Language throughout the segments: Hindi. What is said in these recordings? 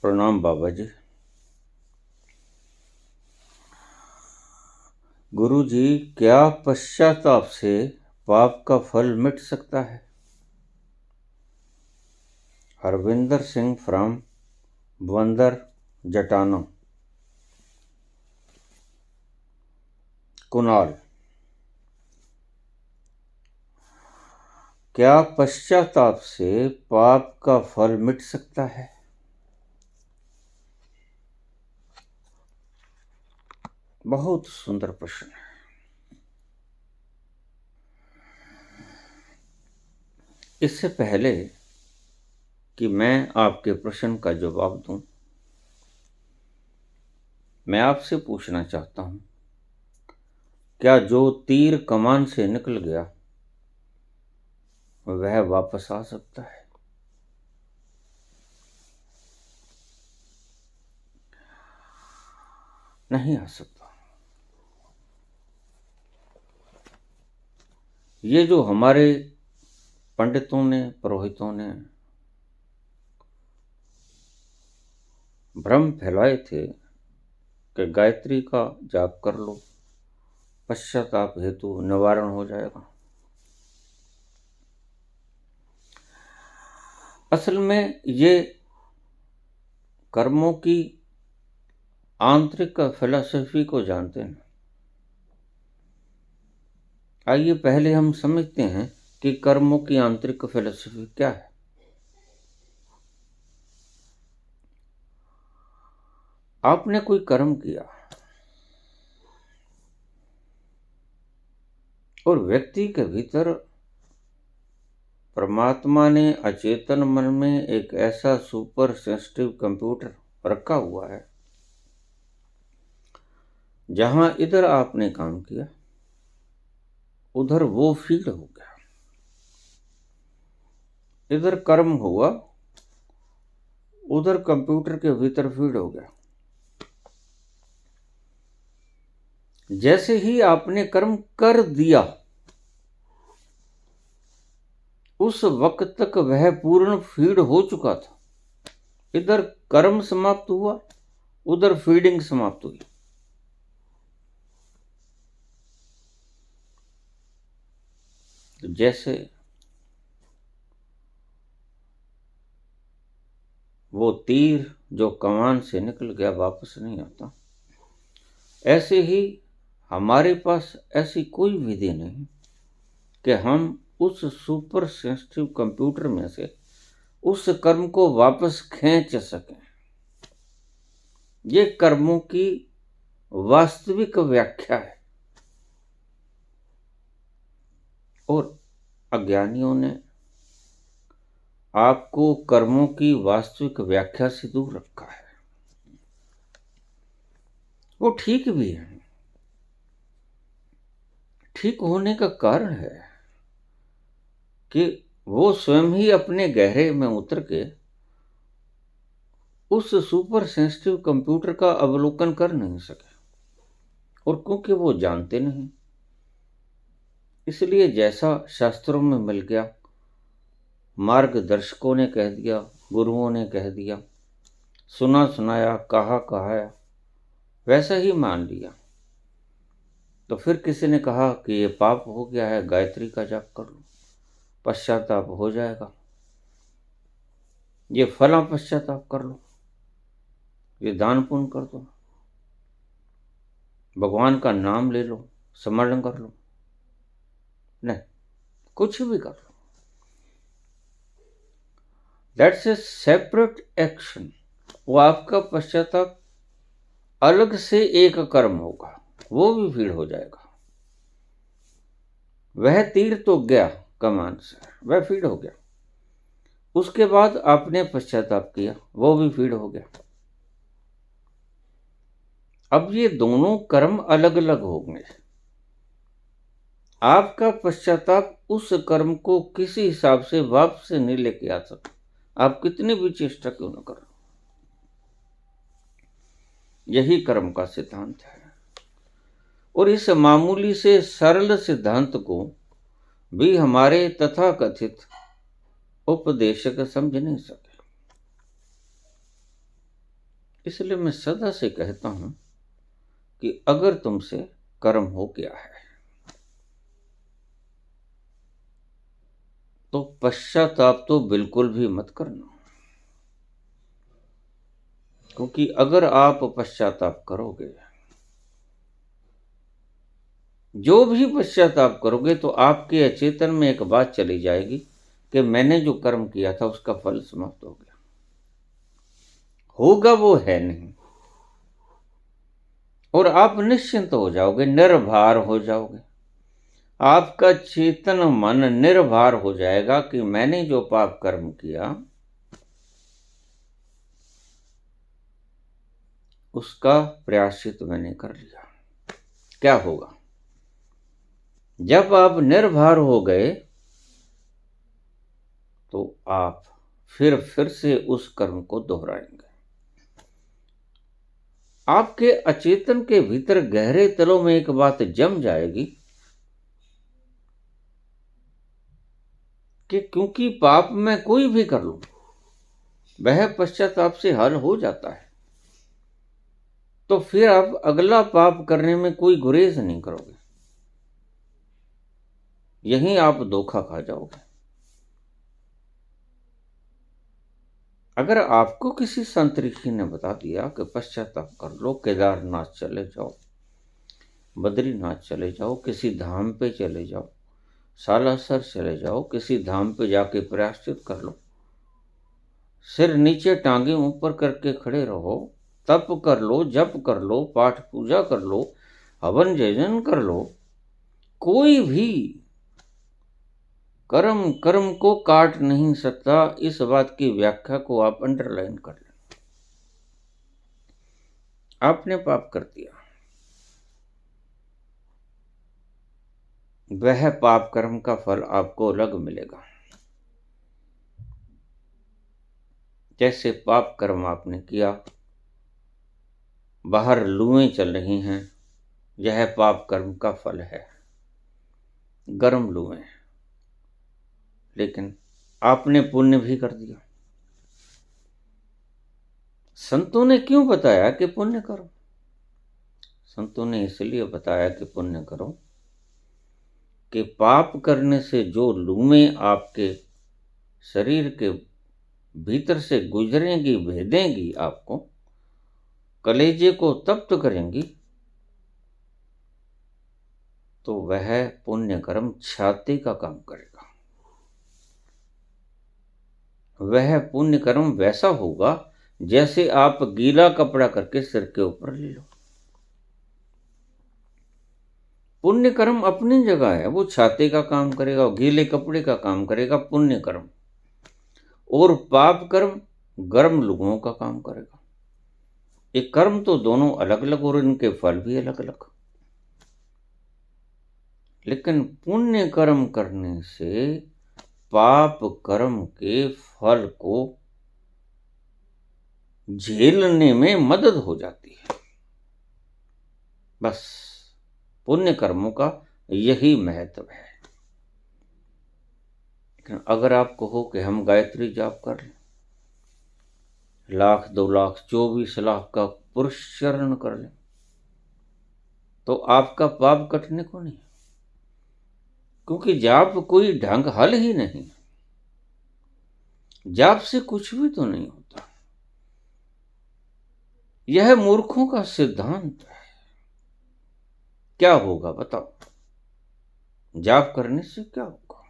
प्रणाम बाबा जी। गुरु जी, क्या पश्चाताप से पाप का फल मिट सकता है? हरविंदर सिंह फ्रॉम बंदर जटानो, कुनाल। क्या पश्चाताप से पाप का फल मिट सकता है? बहुत सुंदर प्रश्न है। इससे पहले कि मैं आपके प्रश्न का जवाब दूं, मैं आपसे पूछना चाहता हूं, क्या जो तीर कमान से निकल गया वह वापस आ सकता है? नहीं आ सकता। ये जो हमारे पंडितों ने, पुरोहितों ने भ्रम फैलाए थे कि गायत्री का जाप कर लो, पश्चाताप हेतु निवारण हो जाएगा। असल में ये कर्मों की आंतरिक फिलॉसफी को जानते हैं। आइए पहले हम समझते हैं कि कर्मों की आंतरिक फिलॉसफी क्या है। आपने कोई कर्म किया और व्यक्ति के भीतर परमात्मा ने अचेतन मन में एक ऐसा सुपर सेंसिटिव कंप्यूटर रखा हुआ है, जहां इधर आपने काम किया उधर वो फीड हो गया, इधर कर्म हुआ उधर कंप्यूटर के भीतर फीड हो गया। जैसे ही आपने कर्म कर दिया उस वक्त तक वह पूर्ण फीड हो चुका था। इधर कर्म समाप्त हुआ उधर फीडिंग समाप्त हुई। तो जैसे वो तीर जो कमान से निकल गया वापस नहीं आता, ऐसे ही हमारे पास ऐसी कोई विधि नहीं कि हम उस सुपर सेंसिटिव कंप्यूटर में से उस कर्म को वापस खींच सकें। ये कर्मों की वास्तविक व्याख्या है और अज्ञानियों ने आपको कर्मों की वास्तविक व्याख्या से दूर रखा है। वो ठीक भी है। ठीक होने का कारण है कि वो स्वयं ही अपने गहरे में उतर के उस सुपर सेंसिटिव कंप्यूटर का अवलोकन कर नहीं सके, और क्योंकि वो जानते नहीं, इसलिए जैसा शास्त्रों में मिल गया, मार्गदर्शकों ने कह दिया, गुरुओं ने कह दिया, सुना सुनाया, कहा कहाया, वैसा ही मान लिया। तो फिर किसी ने कहा कि ये पाप हो गया है, गायत्री का जाप कर लो, पश्चाताप हो जाएगा। ये फला पश्चाताप कर लो, ये दान पुण्य कर दो, भगवान का नाम ले लो, स्मरण कर लो। नहीं, कुछ भी कर लो, दैट्स ए सेपरेट एक्शन। वो आपका पश्चाताप अलग से एक कर्म होगा, वो भी फीड हो जाएगा। वह तीर तो गया कमान से, वह फीड हो गया। उसके बाद आपने पश्चाताप किया, वो भी फीड हो गया। अब ये दोनों कर्म अलग अलग होंगे। आपका पश्चाताप उस कर्म को किसी हिसाब से वापस नहीं लेके आ सकता, आप कितनी भी चेष्टा क्यों न करो। यही कर्म का सिद्धांत है, और इस मामूली से सरल सिद्धांत को भी हमारे तथाकथित उपदेशक समझ नहीं सके। इसलिए मैं सदा से कहता हूं कि अगर तुमसे कर्म हो गया है तो पश्चाताप तो बिल्कुल भी मत करना, क्योंकि अगर आप पश्चाताप करोगे, जो भी पश्चाताप करोगे, तो आपके अचेतन में एक बात चली जाएगी कि मैंने जो कर्म किया था उसका फल समाप्त हो गया। होगा वो है नहीं, और आप निश्चिंत हो जाओगे, निर्भर हो जाओगे। आपका चेतन मन निर्भर हो जाएगा कि मैंने जो पाप कर्म किया उसका प्रायश्चित मैंने कर लिया। क्या होगा? जब आप निर्भर हो गए तो आप फिर से उस कर्म को दोहराएंगे। आपके अचेतन के भीतर गहरे तलों में एक बात जम जाएगी कि क्योंकि पाप मैं कोई भी कर लूं वह पश्चाताप से हल हो जाता है, तो फिर आप अगला पाप करने में कोई गुरेज नहीं करोगे। यहीं आप धोखा खा जाओगे। अगर आपको किसी संत ऋषि ने बता दिया कि पश्चाताप कर लो, केदारनाथ चले जाओ, बद्रीनाथ चले जाओ, किसी धाम पे चले जाओ, सालासर चले जाओ, किसी धाम पे जाके प्रायश्चित कर लो, सिर नीचे टांगे ऊपर करके खड़े रहो, तप कर लो, जप कर लो, पाठ पूजा कर लो, हवन जजन कर लो, कोई भी कर्म कर्म को काट नहीं सकता। इस बात की व्याख्या को आप अंडरलाइन कर लें। आपने पाप कर दिया, वह पाप कर्म का फल आपको अलग मिलेगा। जैसे पाप कर्म आपने किया, बाहर लूएं चल रही हैं, यह पाप कर्म का फल है, गर्म लूएं। लेकिन आपने पुण्य भी कर दिया। संतों ने क्यों बताया कि पुण्य करो? संतों ने इसलिए बताया कि पुण्य करो कि पाप करने से जो लूमें आपके शरीर के भीतर से गुजरेंगी, भेदेंगी, आपको कलेजे को तप्त करेंगी, तो वह पुण्य कर्म छाती का काम करेगा। वह पुण्य कर्म वैसा होगा जैसे आप गीला कपड़ा करके सिर के ऊपर ले लो। पुण्य कर्म अपनी जगह है, वो छाती का काम करेगा, गीले कपड़े का काम करेगा पुण्य कर्म, और पाप कर्म गर्म लुगों का काम करेगा। ये कर्म तो दोनों अलग अलग और इनके फल भी अलग अलग। लेकिन पुण्य कर्म करने से पाप कर्म के फल को झेलने में मदद हो जाती है। बस पुण्य कर्मों का यही महत्व है। लेकिन अगर आप कहो कि हम गायत्री जाप कर लें, 1,00,000, 2,00,000, 24 लाख का पुरुष चरण कर लें, तो आपका पाप कटने को नहीं, क्योंकि जाप कोई ढंग हल ही नहीं। जाप से कुछ भी तो नहीं होता। यह मूर्खों का सिद्धांत है। क्या होगा बताओ? जाप करने से क्या होगा?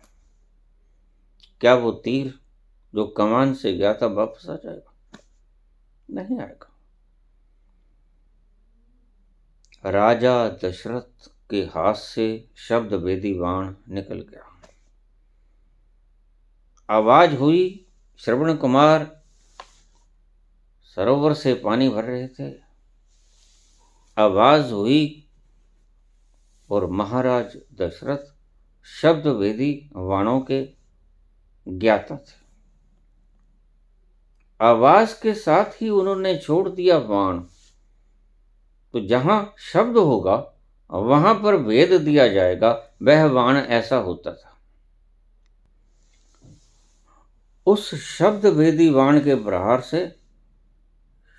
क्या वो तीर जो कमान से गया था वापस आ जाएगा? नहीं आएगा। राजा दशरथ के हाथ से शब्द वेदी बाण निकल गया। आवाज हुई, श्रवण कुमार सरोवर से पानी भर रहे थे। आवाज हुई और महाराज दशरथ शब्द वेदी बाणों के ज्ञाता थे। आवाज के साथ ही उन्होंने छोड़ दिया बाण, तो जहां शब्द होगा वहां पर भेद दिया जाएगा। वह बाण ऐसा होता था। उस शब्द भेदी बाण के प्रहार से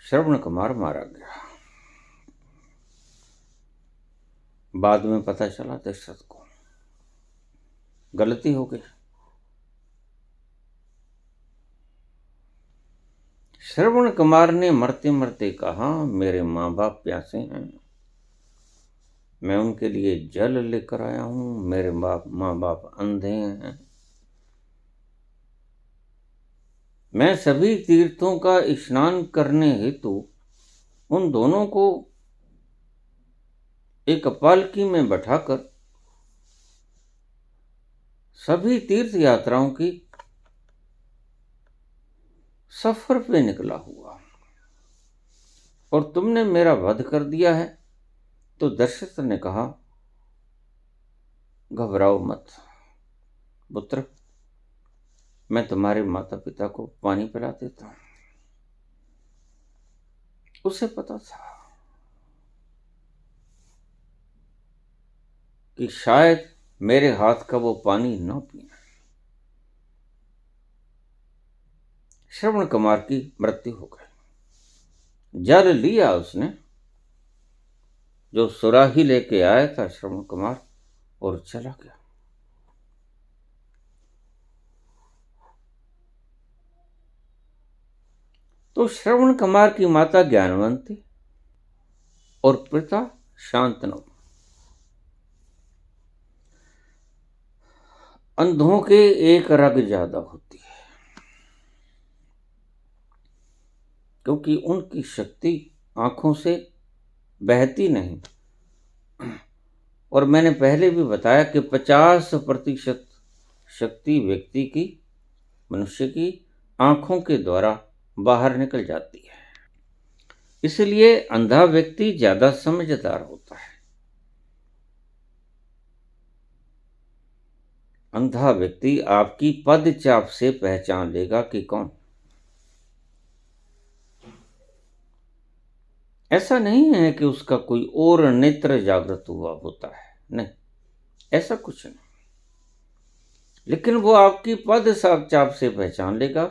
श्रवण कुमार मारा गया। बाद में पता चला दशरथ को गलती हो गई। श्रवण कुमार ने मरते मरते कहा, मेरे माँ बाप प्यासे हैं, मैं उनके लिए जल लेकर आया हूं, मेरे माँ बाप अंधे हैं, मैं सभी तीर्थों का स्नान करने हेतु उन दोनों को एक पालकी में बैठाकर सभी तीर्थ यात्राओं की सफर पे निकला हुआ, और तुमने मेरा वध कर दिया है। तो दशरथ ने कहा, घबराओ मत पुत्र, मैं तुम्हारे माता पिता को पानी पिला देता हूं। उसे पता था कि शायद मेरे हाथ का वो पानी न पीना। श्रवण कुमार की मृत्यु हो गई। जल लिया उसने, जो सुराही लेके आया था श्रवण कुमार, और चला गया। तो श्रवण कुमार की माता ज्ञानवंती और पिता शांतनु। अंधों के एक रग ज्यादा होती है, क्योंकि उनकी शक्ति आंखों से बहती नहीं। और मैंने पहले भी बताया कि 50% शक्ति व्यक्ति की, मनुष्य की आंखों के द्वारा बाहर निकल जाती है। इसलिए अंधा व्यक्ति ज्यादा समझदार होता है। अंधा व्यक्ति आपकी पद चाप से पहचान लेगा कि कौन। ऐसा नहीं है कि उसका कोई और नेत्र जागृत हुआ होता है, नहीं, ऐसा कुछ नहीं। लेकिन वो आपकी पद चाप से पहचान लेगा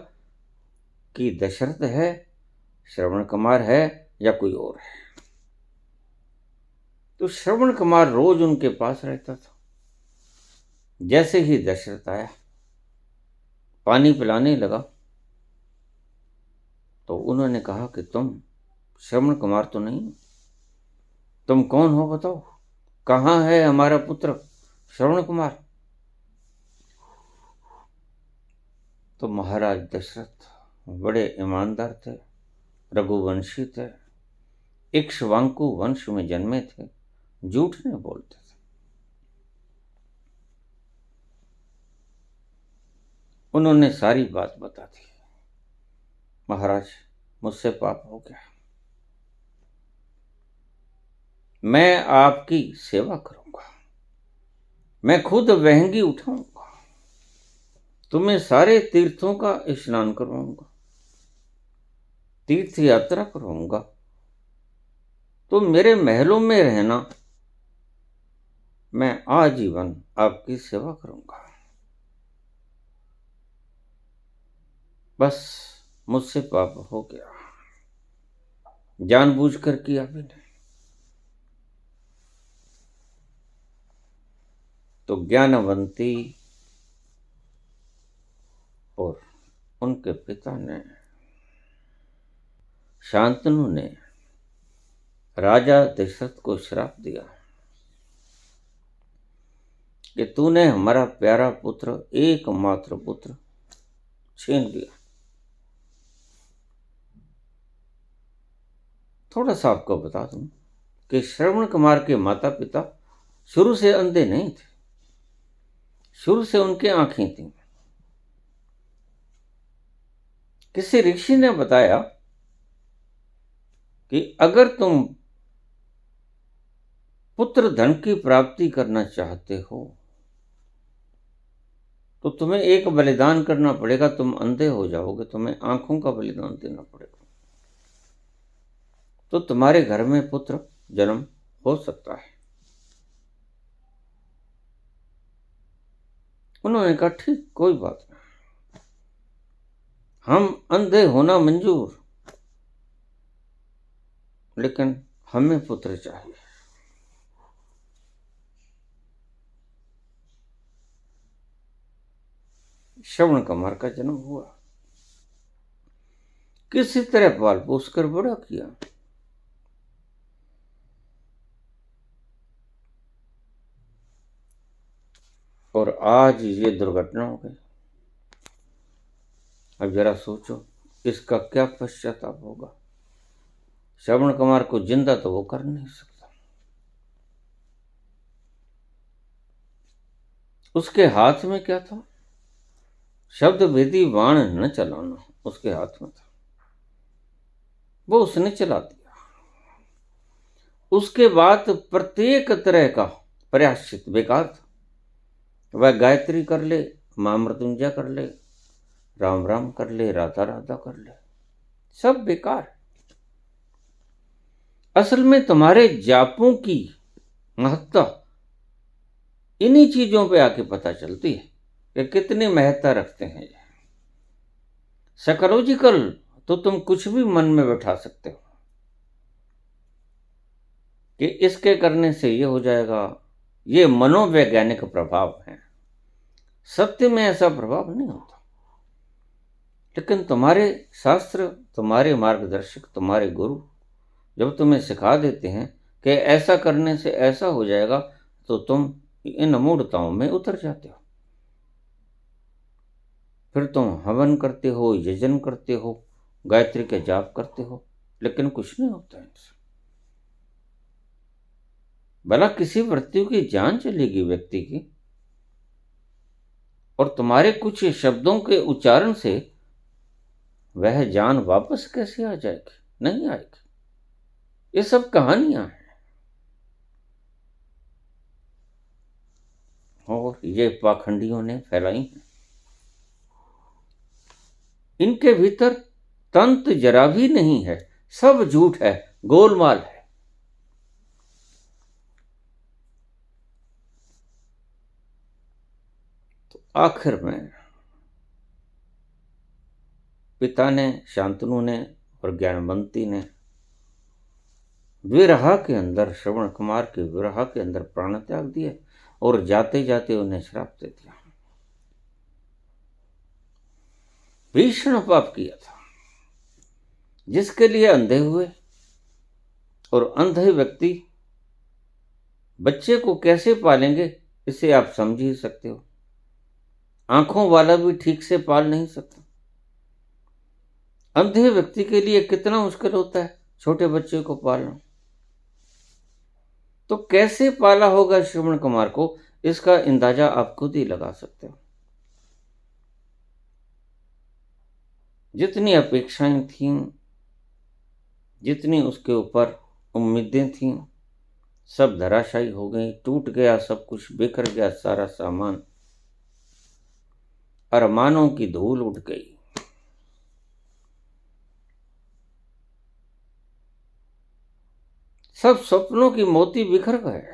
कि दशरथ है, श्रवण कुमार है, या कोई और है। तो श्रवण कुमार रोज उनके पास रहता था। जैसे ही दशरथ आया, पानी पिलाने लगा, तो उन्होंने कहा कि तुम श्रवण कुमार तो नहीं, तुम कौन हो बताओ, कहाँ है हमारा पुत्र श्रवण कुमार। तो महाराज दशरथ बड़े ईमानदार थे, रघुवंशी थे, इक्ष्वाकु वंश में जन्मे थे, झूठ नहीं बोलते थे। उन्होंने सारी बात बता दी, महाराज मुझसे पाप हो गया, मैं आपकी सेवा करूंगा, मैं खुद वहंगी उठाऊंगा, तुम्हें सारे तीर्थों का स्नान करवाऊंगा, तीर्थ यात्रा करवाऊंगा, तो मेरे महलों में रहना, मैं आजीवन आपकी सेवा करूंगा। बस मुझसे पाप हो गया, जानबूझकर किया भी नहीं। तो ज्ञानवंती और उनके पिता ने, शांतनु ने राजा दशरथ को श्राप दिया कि तूने हमारा प्यारा पुत्र, एकमात्र पुत्र छीन लिया। थोड़ा सा आपको बता दूं कि श्रवण कुमार के माता पिता शुरू से अंधे नहीं थे, शुरू से उनके आंखें थीं। किसी ऋषि ने बताया कि अगर तुम पुत्र धन की प्राप्ति करना चाहते हो तो तुम्हें एक बलिदान करना पड़ेगा, तुम अंधे हो जाओगे, तुम्हें आंखों का बलिदान देना पड़ेगा, तो तुम्हारे घर में पुत्र जन्म हो सकता है। उन्होंने कहा ठीक, कोई बात नहीं, हम अंधे होना मंजूर, लेकिन हमें पुत्र चाहिए। श्रवण कुमार का जन्म हुआ, किसी तरह पाल पोस कर बड़ा किया। और आज ये दुर्घटना हो गई। अब जरा सोचो इसका क्या पश्चाताप होगा। श्रवण कुमार को जिंदा तो वो कर नहीं सकता। उसके हाथ में क्या था? शब्द भेदी बाण न चलाना उसके हाथ में था, वो उसने चला दिया। उसके बाद प्रत्येक तरह का प्रायश्चित बेकार था। वह गायत्री कर ले, मां मृत्युंजय कर ले, राम राम कर ले, राधा राधा कर ले, सब बेकार। असल में तुम्हारे जापों की महत्ता इन्हीं चीजों पे आके पता चलती है कि कितनी महत्ता रखते हैं ये। साइकोलॉजिकल तो तुम कुछ भी मन में बैठा सकते हो कि इसके करने से ये हो जाएगा, ये मनोवैज्ञानिक प्रभाव है। सत्य में ऐसा प्रभाव नहीं होता। लेकिन तुम्हारे शास्त्र, तुम्हारे मार्गदर्शक, तुम्हारे गुरु जब तुम्हें सिखा देते हैं कि ऐसा करने से ऐसा हो जाएगा, तो तुम इन मूढ़ताओं में उतर जाते हो। फिर तुम हवन करते हो, यजन करते हो, गायत्री के जाप करते हो, लेकिन कुछ नहीं होता इनसे। भला किसी मृत्यु की जान चलेगी व्यक्ति की, और तुम्हारे कुछ शब्दों के उच्चारण से वह जान वापस कैसे आ जाएगी? नहीं आएगी। ये सब कहानियां हैं और ये पाखंडियों ने फैलाई हैं। इनके भीतर तंत्र जरा भी नहीं है, सब झूठ है, गोलमाल है। तो आखिर में पिता ने, शांतनु ने और ज्ञानवंती ने विरह के अंदर, श्रवण कुमार के विरह के अंदर प्राण त्याग दिए और जाते जाते उन्हें श्राप दे दिया। भीषण पाप किया था, जिसके लिए अंधे हुए। और अंधे व्यक्ति बच्चे को कैसे पालेंगे, इसे आप समझ ही सकते हो। आंखों वाला भी ठीक से पाल नहीं सकता। अंधे व्यक्ति के लिए कितना मुश्किल होता है छोटे बच्चे को पालना। तो कैसे पाला होगा श्रवण कुमार को, इसका अंदाजा आप खुद ही लगा सकते हो। जितनी अपेक्षाएं थीं, जितनी उसके ऊपर उम्मीदें थीं, सब धराशायी हो गई। टूट गया सब कुछ, बिखर गया सारा सामान, अरमानों की धूल उड़ गई। सब सपनों की मोती बिखर गए।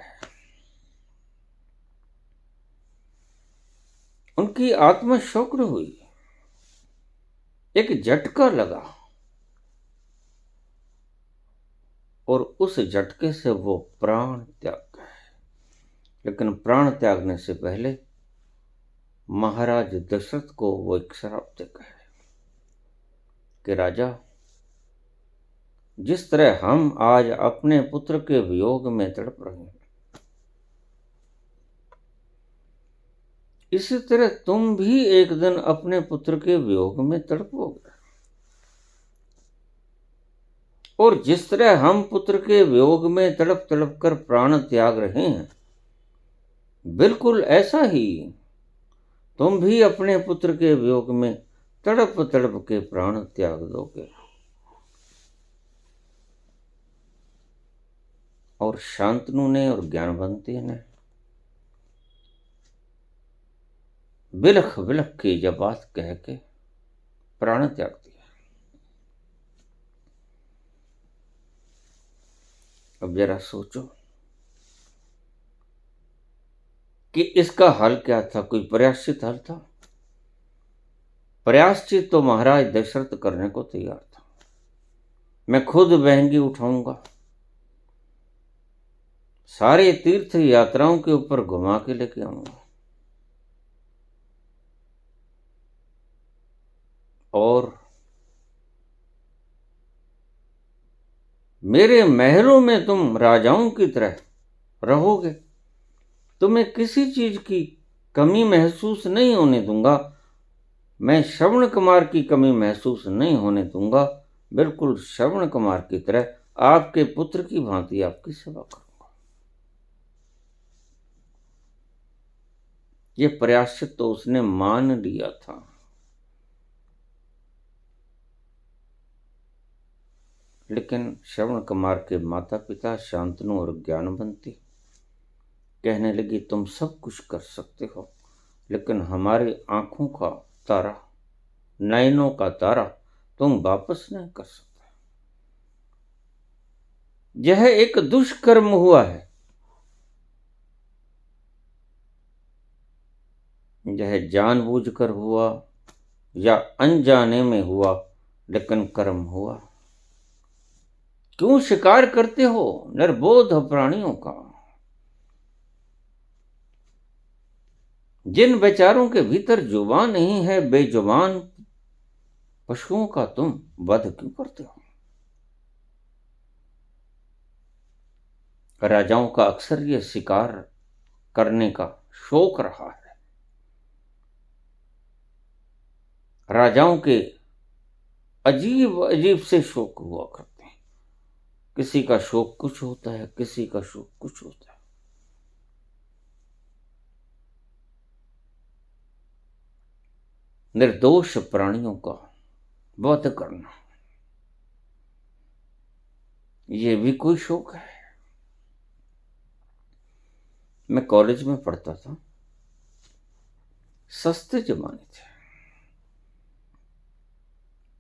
उनकी आत्मा शोक्र हुई, एक झटका लगा और उस झटके से वो प्राण त्याग गए। लेकिन प्राण त्यागने से पहले महाराज दशरथ को वो एक श्राप दे गए कि राजा, जिस तरह हम आज अपने पुत्र के वियोग में तड़प रहे हैं, इसी तरह तुम भी एक दिन अपने पुत्र के वियोग में तड़पोगे। और जिस तरह हम पुत्र के वियोग में तड़प तड़प कर प्राण त्याग रहे हैं, बिल्कुल ऐसा ही तुम भी अपने पुत्र के वियोग में तड़प तड़प के प्राण त्याग दोगे। और शांतनु ने और ज्ञानवंती ने बिलख बिलख की जब बात कह के प्राण त्याग दिया। अब जरा सोचो कि इसका हल क्या था? कोई प्रायश्चित हल था? प्रायश्चित तो महाराज दशरथ करने को तैयार था। मैं खुद महंगी उठाऊंगा, सारे तीर्थ यात्राओं के ऊपर घुमा के लेके आऊंगा, और मेरे महलों में तुम राजाओं की तरह रहोगे। तुम्हें किसी चीज की कमी महसूस नहीं होने दूंगा। मैं श्रवण कुमार की कमी महसूस नहीं होने दूंगा। बिल्कुल श्रवण कुमार की तरह आपके पुत्र की भांति आपकी सेवा करूंगा। ये प्रायश्चित तो उसने मान लिया था। लेकिन श्रवण कुमार के माता पिता शांतनु और ज्ञानवंती कहने लगी, तुम सब कुछ कर सकते हो, लेकिन हमारी आंखों का तारा, नयनों का तारा तुम वापस नहीं कर सकते। यह एक दुष्कर्म हुआ है, यह जानबूझकर हुआ या अनजाने में हुआ, लेकिन कर्म हुआ। क्यों शिकार करते हो निर्बोध प्राणियों का? जिन बेचारों के भीतर जुबान नहीं है, बेजुबान पशुओं का तुम वध क्यों करते हो? राजाओं का अक्सर यह शिकार करने का शौक रहा है। राजाओं के अजीब अजीब से शौक हुआ करते हैं। किसी का शौक कुछ होता है, किसी का शौक कुछ होता है। निर्दोष प्राणियों का वध करना, ये भी कोई शौक है? मैं कॉलेज में पढ़ता था, सस्ते जमाने थे।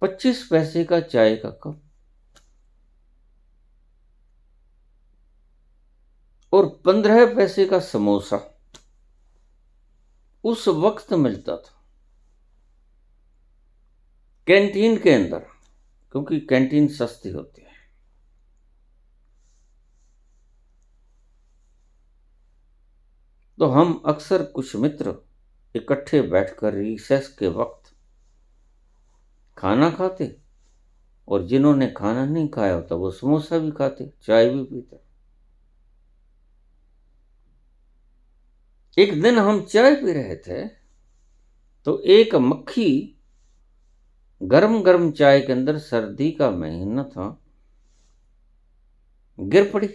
25 पैसे का चाय का कप और 15 पैसे का समोसा उस वक्त मिलता था कैंटीन के अंदर, क्योंकि कैंटीन सस्ती होती है। तो हम अक्सर कुछ मित्र इकट्ठे बैठकर रिसेस के वक्त खाना खाते, और जिन्होंने खाना नहीं खाया होता वो समोसा भी खाते, चाय भी पीते। एक दिन हम चाय पी रहे थे तो एक मक्खी गरम गरम चाय के अंदर, सर्दी का महीना था, गिर पड़ी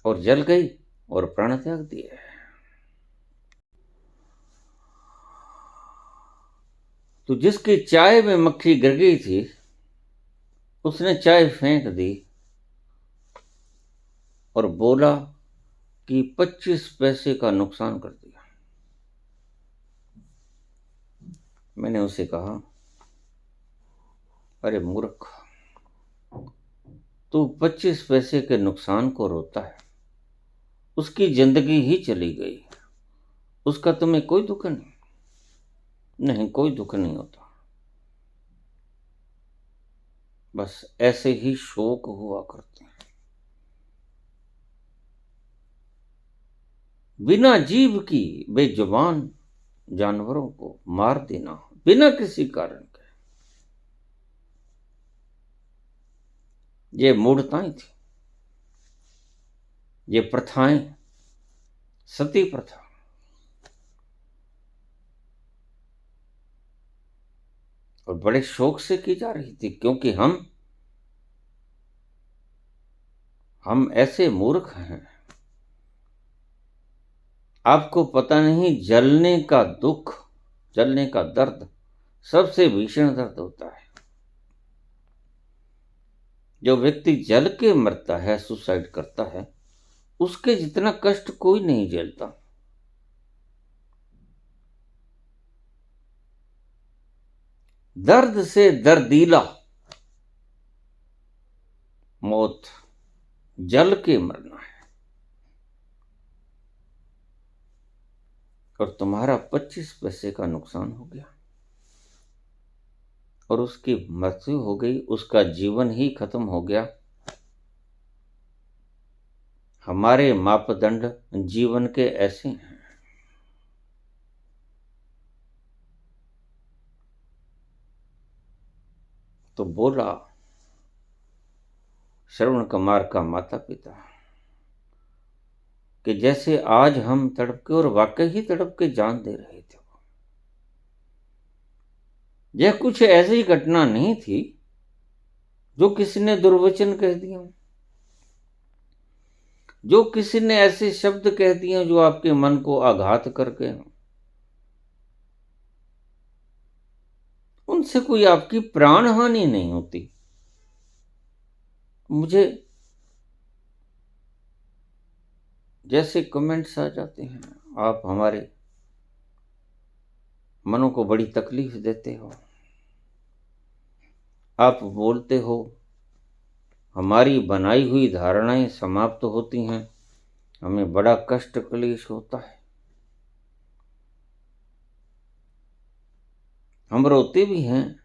और जल गई और प्राण त्याग दिए। तो जिसकी चाय में मक्खी गिर गई थी उसने चाय फेंक दी और बोला कि 25 पैसे का नुकसान कर दिया। मैंने उसे कहा, अरे मूर्ख, तू 25 पैसे के नुकसान को रोता है, उसकी जिंदगी ही चली गई, उसका तुम्हें कोई दुख नहीं? नहीं, कोई दुख नहीं होता। बस ऐसे ही शोक हुआ करते हैं। बिना जीव की बेजुबान जानवरों को मार देना बिना किसी कारण के, ये मूढ़ताएं थी, ये प्रथाएं, सती प्रथा। और बड़े शौक से की जा रही थी, क्योंकि हम ऐसे मूर्ख हैं। आपको पता नहीं, जलने का दुख, जलने का दर्द सबसे भीषण दर्द होता है। जो व्यक्ति जल के मरता है, सुसाइड करता है, उसके जितना कष्ट कोई नहीं झेलता। दर्द से दर्दीला मौत, जल के मरना है। और तुम्हारा 25 पैसे का नुकसान हो गया, और उसकी मृत्यु हो गई, उसका जीवन ही खत्म हो गया। हमारे मापदंड जीवन के ऐसे हैं। तो बोला श्रवण कुमार का माता पिता कि जैसे आज हम तड़प के, और वाकई ही तड़प के जान दे रहे थे। यह कुछ ऐसी घटना नहीं थी जो किसी ने दुर्वचन कह दिया, जो किसी ने ऐसे शब्द कह दिए जो आपके मन को आघात कर गए। उनसे कोई आपकी प्राण हानि नहीं होती। मुझे जैसे कमेंट्स आ जाते हैं, आप हमारे मनों को बड़ी तकलीफ देते हो, आप बोलते हो, हमारी बनाई हुई धारणाएं समाप्त होती हैं, हमें बड़ा कष्ट क्लेश होता है। हम रोते भी हैं,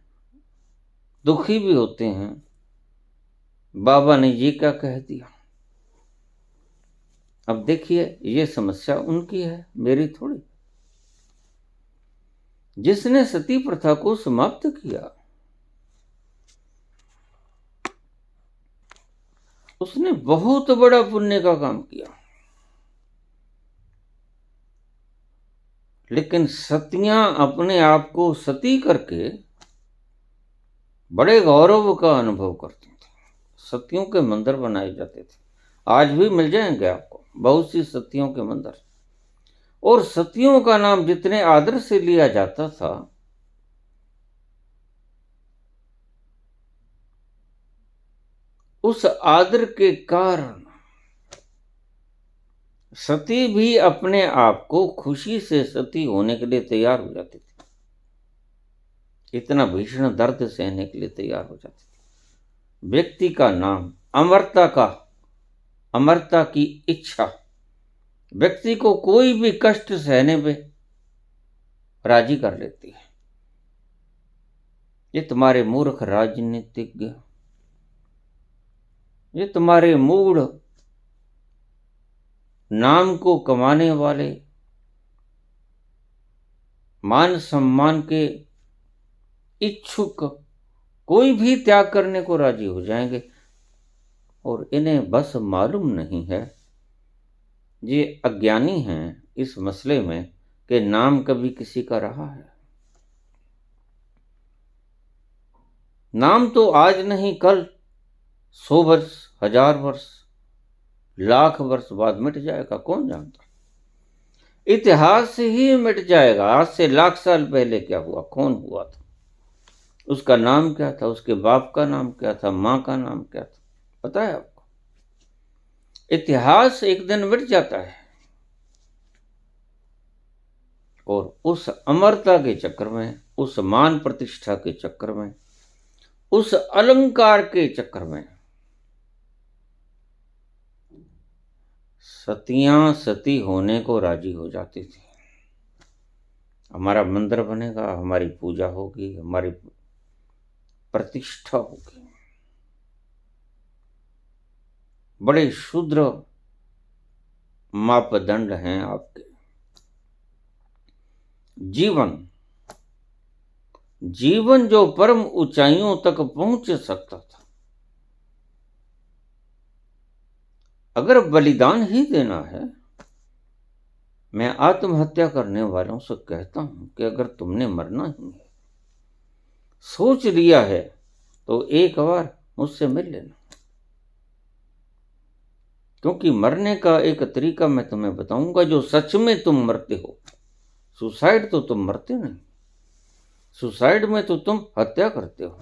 दुखी भी होते हैं, बाबा ने ये क्या कह दिया। अब देखिए, ये समस्या उनकी है, मेरी थोड़ी। जिसने सती प्रथा को समाप्त किया उसने बहुत बड़ा पुण्य का काम किया। लेकिन सतियां अपने आप को सती करके बड़े गौरव का अनुभव करती थी। सतियों के मंदिर बनाए जाते थे, आज भी मिल जाएंगे आपको बहुत सी सतियों के मंदिर। और सतियों का नाम जितने आदर से लिया जाता था, उस आदर के कारण सती भी अपने आप को खुशी से सती होने के लिए तैयार हो जाती थी, इतना भीषण दर्द सहने के लिए तैयार हो जाती थी। व्यक्ति का नाम, अमरता की इच्छा व्यक्ति को कोई भी कष्ट सहने पे राजी कर लेती है। ये तुम्हारे मूर्ख राजनीतिज्ञ, ये तुम्हारे मूढ़ नाम को कमाने वाले, मान सम्मान के इच्छुक कोई भी त्याग करने को राजी हो जाएंगे। और इन्हें बस मालूम नहीं है, ये अज्ञानी हैं इस मसले में कि नाम कभी किसी का रहा है। नाम तो आज नहीं कल, 100 वर्ष, 1000 वर्ष, लाख वर्ष बाद मिट जाएगा, कौन जानता। इतिहास ही मिट जाएगा। आज से लाख साल पहले क्या हुआ, कौन हुआ था, उसका नाम क्या था, उसके बाप का नाम क्या था, मां का नाम क्या था, पता है आपको। इतिहास एक दिन मिट जाता है। और उस अमरता के चक्कर में, उस मान प्रतिष्ठा के चक्कर में, उस अलंकार के चक्कर में सतियां सती होने को राजी हो जाती थी। हमारा मंदिर बनेगा, हमारी पूजा होगी, हमारी प्रतिष्ठा होगी। बड़े शुद्र मापदंड हैं आपके। जीवन जो परम ऊंचाइयों तक पहुंच सकता था, अगर बलिदान ही देना है, मैं आत्महत्या करने वालों से कहता हूं कि अगर तुमने मरना ही है, सोच लिया है, तो एक बार मुझसे मिल लेना। क्योंकि मरने का एक तरीका मैं तुम्हें बताऊंगा जो सच में तुम मरते हो। सुसाइड तो तुम मरते नहीं, सुसाइड में तो तुम हत्या करते हो,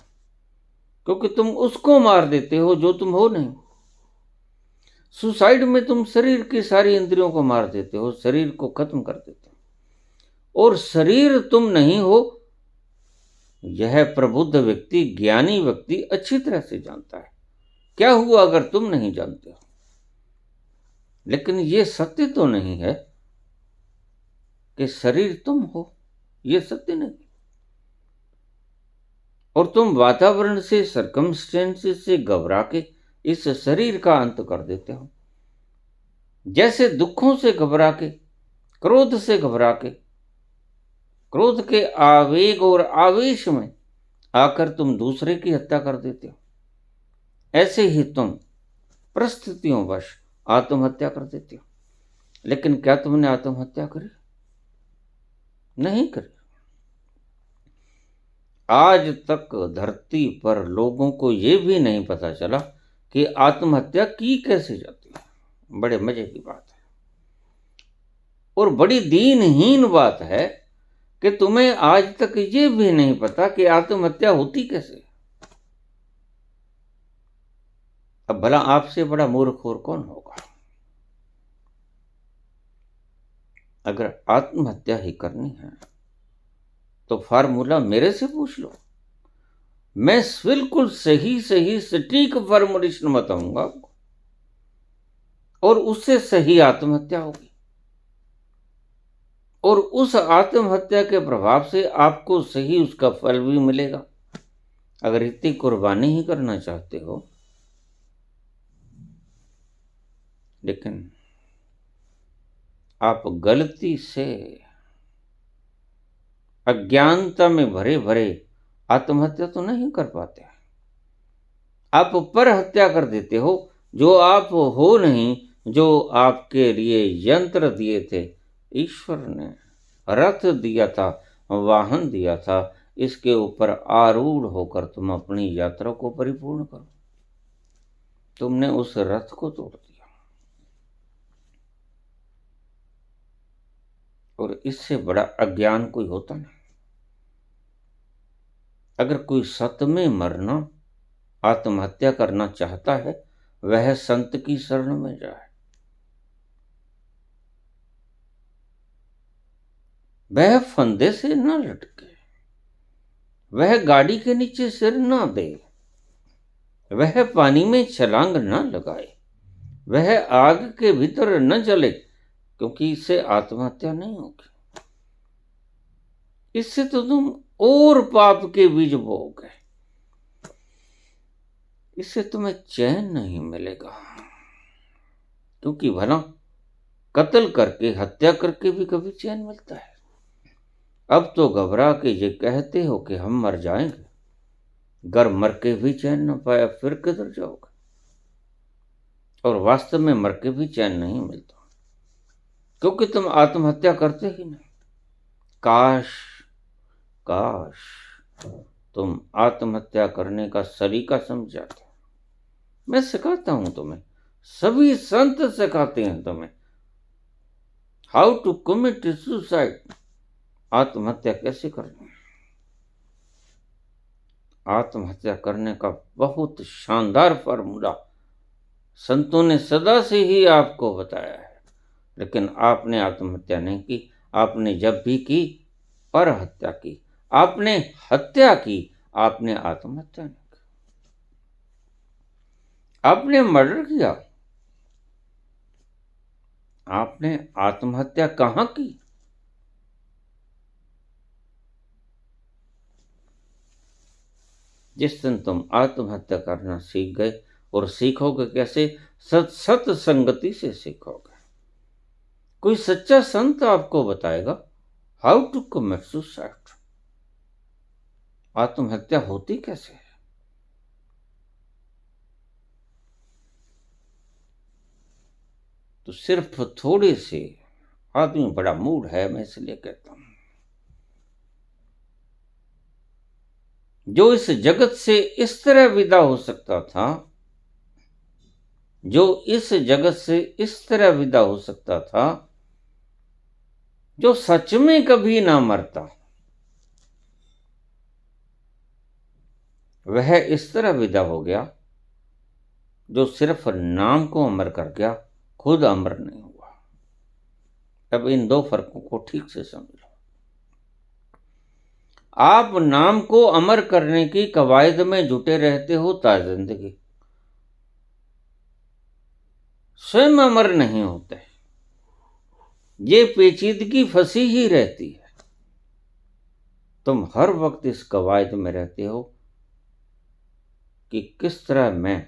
क्योंकि तुम उसको मार देते हो जो तुम हो नहीं। सुसाइड में तुम शरीर की सारी इंद्रियों को मार देते हो, शरीर को खत्म कर देते हो। और शरीर तुम नहीं हो, यह प्रबुद्ध व्यक्ति, ज्ञानी व्यक्ति अच्छी तरह से जानता है। क्या हुआ अगर तुम नहीं जानते हो। लेकिन यह सत्य तो नहीं है कि शरीर तुम हो, यह सत्य नहीं। और तुम वातावरण से, सरकमस्टेंसेस से घबरा के इस शरीर का अंत कर देते हो। जैसे दुखों से घबरा के, क्रोध से घबरा के, क्रोध के आवेग और आवेश में आकर तुम दूसरे की हत्या कर देते हो, ऐसे ही तुम परिस्थितियों वश आत्महत्या कर देते हो। लेकिन क्या तुमने आत्महत्या करी? नहीं करी। आज तक धरती पर लोगों को यह भी नहीं पता चला कि आत्महत्या की कैसे जाती है। बड़े मजे की बात है और बड़ी दीनहीन बात है कि तुम्हें आज तक ये भी नहीं पता कि आत्महत्या होती कैसे। अब भला आपसे बड़ा मूर्ख और कौन होगा? अगर आत्महत्या ही करनी है तो फार्मूला मेरे से पूछ लो। मैं बिल्कुल सही सही सटीक फार्मूलेशन बताऊंगा आपको और उससे सही आत्महत्या होगी और उस आत्महत्या के प्रभाव से आपको सही उसका फल भी मिलेगा। अगर इतनी कुर्बानी ही करना चाहते हो, लेकिन आप गलती से, अज्ञानता में भरे भरे आत्महत्या तो नहीं कर पाते। आप पर हत्या कर देते हो, जो आप हो नहीं, जो आपके लिए यंत्र दिए थे ईश्वर ने, रथ दिया था, वाहन दिया था, इसके ऊपर आरूढ़ होकर तुम अपनी यात्रा को परिपूर्ण करो। तुमने उस रथ को तोड़ दिया और इससे बड़ा अज्ञान कोई होता नहीं। अगर कोई सत में मरना, आत्महत्या करना चाहता है, वह संत की शरण में जाए। वह फंदे से न लटके, वह गाड़ी के नीचे सिर न दे, वह पानी में छलांग न लगाए, वह आग के भीतर न जले, क्योंकि इससे आत्महत्या नहीं होगी। इससे तो तुम और पाप के बीज बोओगे, इससे तुम्हें चैन नहीं मिलेगा। क्योंकि भला कत्ल करके, हत्या करके भी कभी चैन मिलता है? अब तो घबरा के ये कहते हो कि हम मर जाएंगे, घर मर के भी चैन न पाया, फिर किधर जाओगे? और वास्तव में मर के भी चैन नहीं मिलता, क्योंकि तुम आत्महत्या करते ही नहीं। काश काश तुम आत्महत्या करने का सलीका समझ जाते। मैं सिखाता हूं तुम्हें, सभी संत सिखाते हैं तुम्हें, हाउ टू कमिट सुसाइड, आत्महत्या कैसे करनी। आत्महत्या करने का बहुत शानदार फार्मूला संतों ने सदा से ही आपको बताया है, लेकिन आपने आत्महत्या नहीं की। आपने जब भी की, पर हत्या की। आपने हत्या की, आपने आत्महत्या नहीं की। आपने मर्डर किया, आपने आत्महत्या कहां की? जिस दिन तुम आत्महत्या करना सीख गए, और सीखोगे कैसे? सत संगति से सीखोगे। कोई सच्चा संत आपको बताएगा हाउ टू कमिट सुसाइड, आत्महत्या होती कैसे है। तो सिर्फ थोड़े से आदमी बड़ा मूड है, मैं इसलिए कहता हूं, जो इस जगत से इस तरह विदा हो सकता था, जो इस जगत से इस तरह विदा हो सकता था, जो सच में कभी ना मरता, वह इस तरह विदा हो गया, जो सिर्फ नाम को अमर कर गया, खुद अमर नहीं हुआ। अब इन दो फर्कों को ठीक से समझो। आप नाम को अमर करने की कवायद में जुटे रहते हो ताजिंदगी, स्वयं अमर नहीं होते। ये पेचीदगी फंसी ही रहती है। तुम हर वक्त इस कवायद में रहते हो कि किस तरह मैं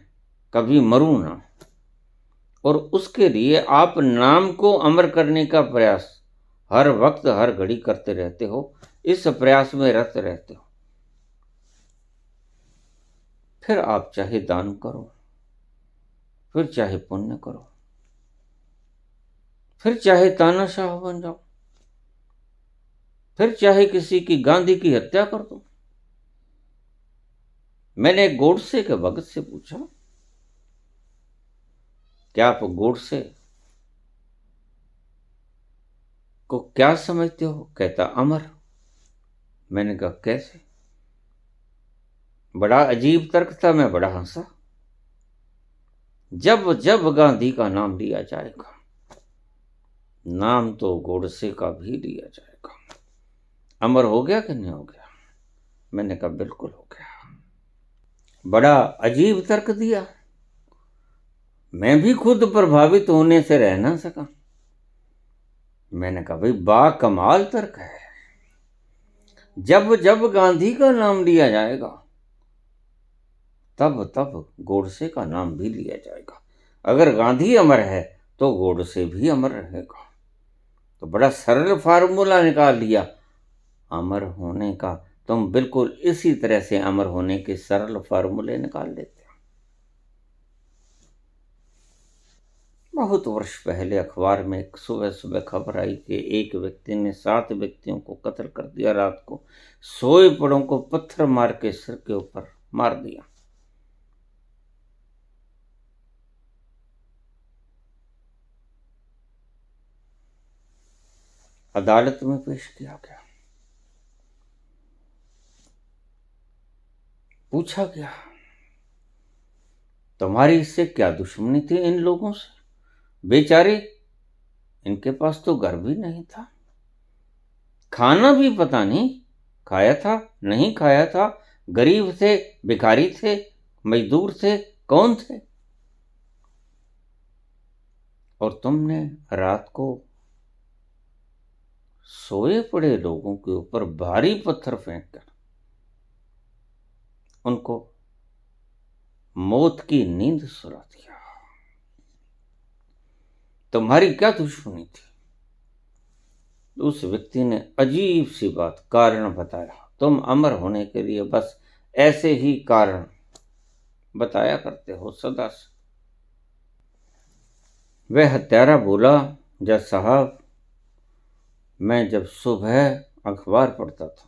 कभी मरूं ना, और उसके लिए आप नाम को अमर करने का प्रयास हर वक्त हर घड़ी करते रहते हो, इस प्रयास में रत रहते हो। फिर आप चाहे दान करो, फिर चाहे पुण्य करो, फिर चाहे तानाशाह बन जाओ, फिर चाहे किसी की गांधी की हत्या कर दो। मैंने एक गोडसे के भगत से पूछा, क्या आप गोडसे को क्या समझते हो? कहता अमर। मैंने कहा कैसे? बड़ा अजीब तर्क था, मैं बड़ा हंसा। जब जब गांधी का नाम लिया जाएगा, नाम तो गोडसे का भी लिया जाएगा। अमर हो गया कि नहीं हो गया? मैंने कहा बिल्कुल हो गया। बड़ा अजीब तर्क दिया, मैं भी खुद प्रभावित होने से रह ना सका। मैंने कहा भाई बा कमाल तर्क है। जब जब गांधी का नाम लिया जाएगा, तब तब गोडसे का नाम भी लिया जाएगा। अगर गांधी अमर है तो गोडसे भी अमर रहेगा। तो बड़ा सरल फार्मूला निकाल लिया अमर होने का। तुम बिल्कुल इसी तरह से अमर होने के सरल फार्मूले निकाल लेते हो। बहुत वर्ष पहले अखबार में एक सुबह सुबह खबर आई कि एक व्यक्ति ने 7 व्यक्तियों को कत्ल कर दिया। रात को सोए पड़ों को पत्थर मार के सिर के ऊपर मार दिया। अदालत में पेश किया गया, पूछा गया तुम्हारी इससे क्या दुश्मनी थी इन लोगों से? बेचारे, इनके पास तो घर भी नहीं था, खाना भी पता नहीं खाया था नहीं खाया था, गरीब थे, भिखारी थे, मजदूर थे, कौन थे? और तुमने रात को सोए पड़े लोगों के ऊपर भारी पत्थर फेंककर उनको मौत की नींद सुला दिया। तुम्हारी क्या दुश्मनी थी? उस व्यक्ति ने अजीब सी बात, कारण बताया। तुम अमर होने के लिए बस ऐसे ही कारण बताया करते हो सदा से। वह हत्यारा बोला, जज साहब, मैं जब सुबह अखबार पढ़ता था,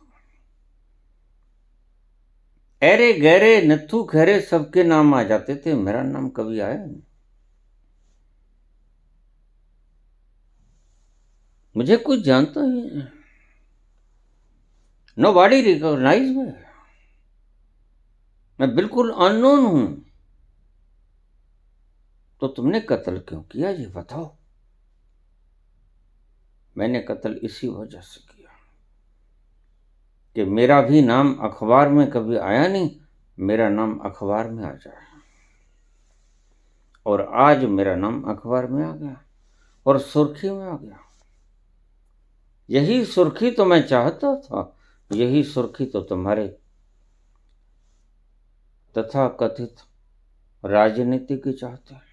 अरे गहरे नथु खैरे सबके नाम आ जाते थे, मेरा नाम कभी आया नहीं। मुझे कुछ जानता ही नहीं, नो बॉडी रिकॉग्नाइज में, मैं बिल्कुल अननोन हूं। तो तुमने कत्ल क्यों किया ये बताओ? मैंने कत्ल इसी वजह से किया कि मेरा भी नाम अखबार में कभी आया नहीं, मेरा नाम अखबार में आ जाए। और आज मेरा नाम अखबार में आ गया और सुर्खी में आ गया। यही सुर्खी तो मैं चाहता था, यही सुर्खी तो तुम्हारे तथा कथित राजनीति की चाहते हैं।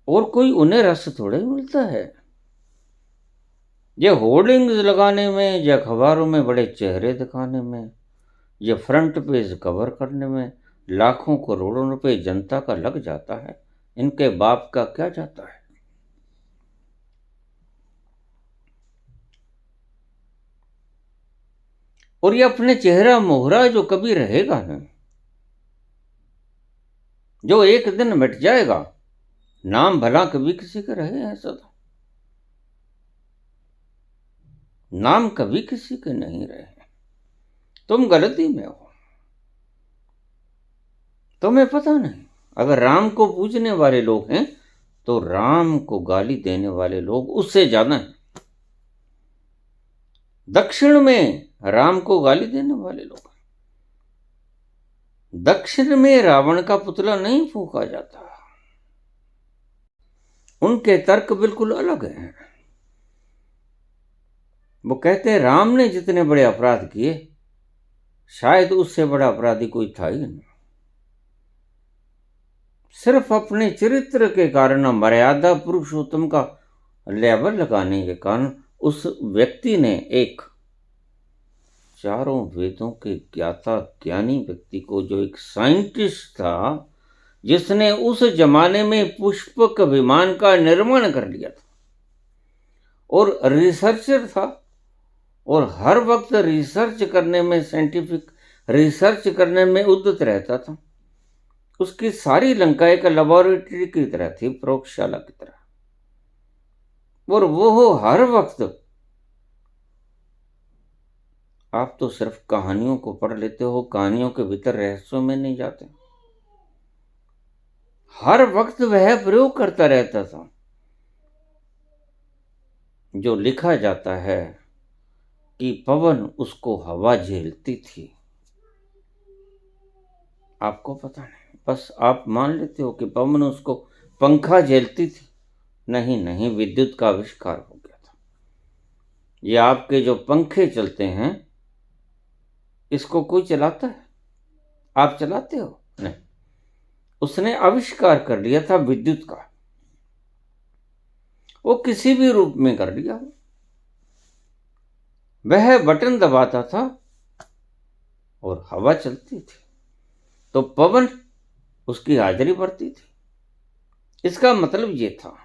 और कोई उन्हें रस थोड़े मिलता है। ये होर्डिंग्स लगाने में, ये अखबारों में बड़े चेहरे दिखाने में, ये फ्रंट पेज कवर करने में लाखों करोड़ों रुपए जनता का लग जाता है, इनके बाप का क्या जाता है? और ये अपने चेहरा मोहरा जो कभी रहेगा नहीं, जो एक दिन मिट जाएगा, नाम भला कभी किसी के रहे हैं सदा? नाम कभी किसी के नहीं रहे। तुम गलती में हो, तुम्हें पता नहीं। अगर राम को पूजने वाले लोग हैं तो राम को गाली देने वाले लोग उससे ज्यादा हैं। दक्षिण में राम को गाली देने वाले लोग, दक्षिण में रावण का पुतला नहीं फूंका जाता। उनके तर्क बिल्कुल अलग हैं। वो कहते हैं राम ने जितने बड़े अपराध किए, शायद उससे बड़ा अपराधी कोई था ही नहीं। सिर्फ अपने चरित्र के कारण, मर्यादा पुरुषोत्तम का लेबल लगाने के कारण उस व्यक्ति ने एक चारों वेदों के ज्ञाता ज्ञानी व्यक्ति को, जो एक साइंटिस्ट था, जिसने उस जमाने में पुष्पक विमान का निर्माण कर लिया था और रिसर्चर था, और हर वक्त रिसर्च करने में, साइंटिफिक रिसर्च करने में उद्यत रहता था। उसकी सारी लंका एक लेबोरेटरी की तरह थी, प्रयोगशाला की तरह, और वो हर वक्त, आप तो सिर्फ कहानियों को पढ़ लेते हो, कहानियों के भीतर रहस्यों में नहीं जाते। हर वक्त वह प्रयोग करता रहता था। जो लिखा जाता है कि पवन उसको हवा झेलती थी, आपको पता नहीं, बस आप मान लेते हो कि पवन उसको पंखा झेलती थी। नहीं नहीं, विद्युत का आविष्कार हो गया था। ये आपके जो पंखे चलते हैं, इसको कोई चलाता है? आप चलाते हो? नहीं। उसने आविष्कार कर लिया था विद्युत का, वो किसी भी रूप में कर लिया। वह बटन दबाता था और हवा चलती थी, तो पवन उसकी हाजिरी भरती थी। इसका मतलब ये था,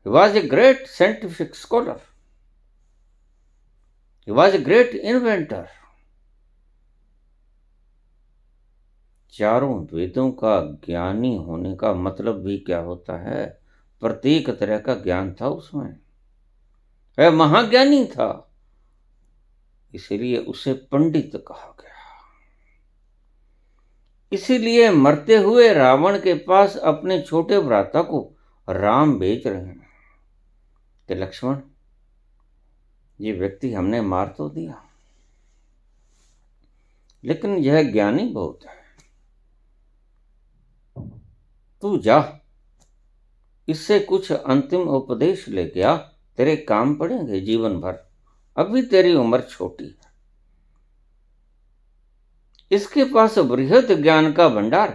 he was a great scientific scholar, he was a great inventor। चारों वेदों का ज्ञानी होने का मतलब भी क्या होता है? प्रत्येक तरह का ज्ञान था उसमें, वह महाज्ञानी था, इसीलिए उसे पंडित कहा गया। इसीलिए मरते हुए रावण के पास अपने छोटे भ्राता को राम भेज रहे हैं कि लक्ष्मण, ये व्यक्ति हमने मार तो दिया, लेकिन यह ज्ञानी बहुत है, तू जा, इससे कुछ अंतिम उपदेश ले गया, तेरे काम पड़ेंगे जीवन भर, अभी तेरी उम्र छोटी है। इसके पास बृहद ज्ञान का भंडार,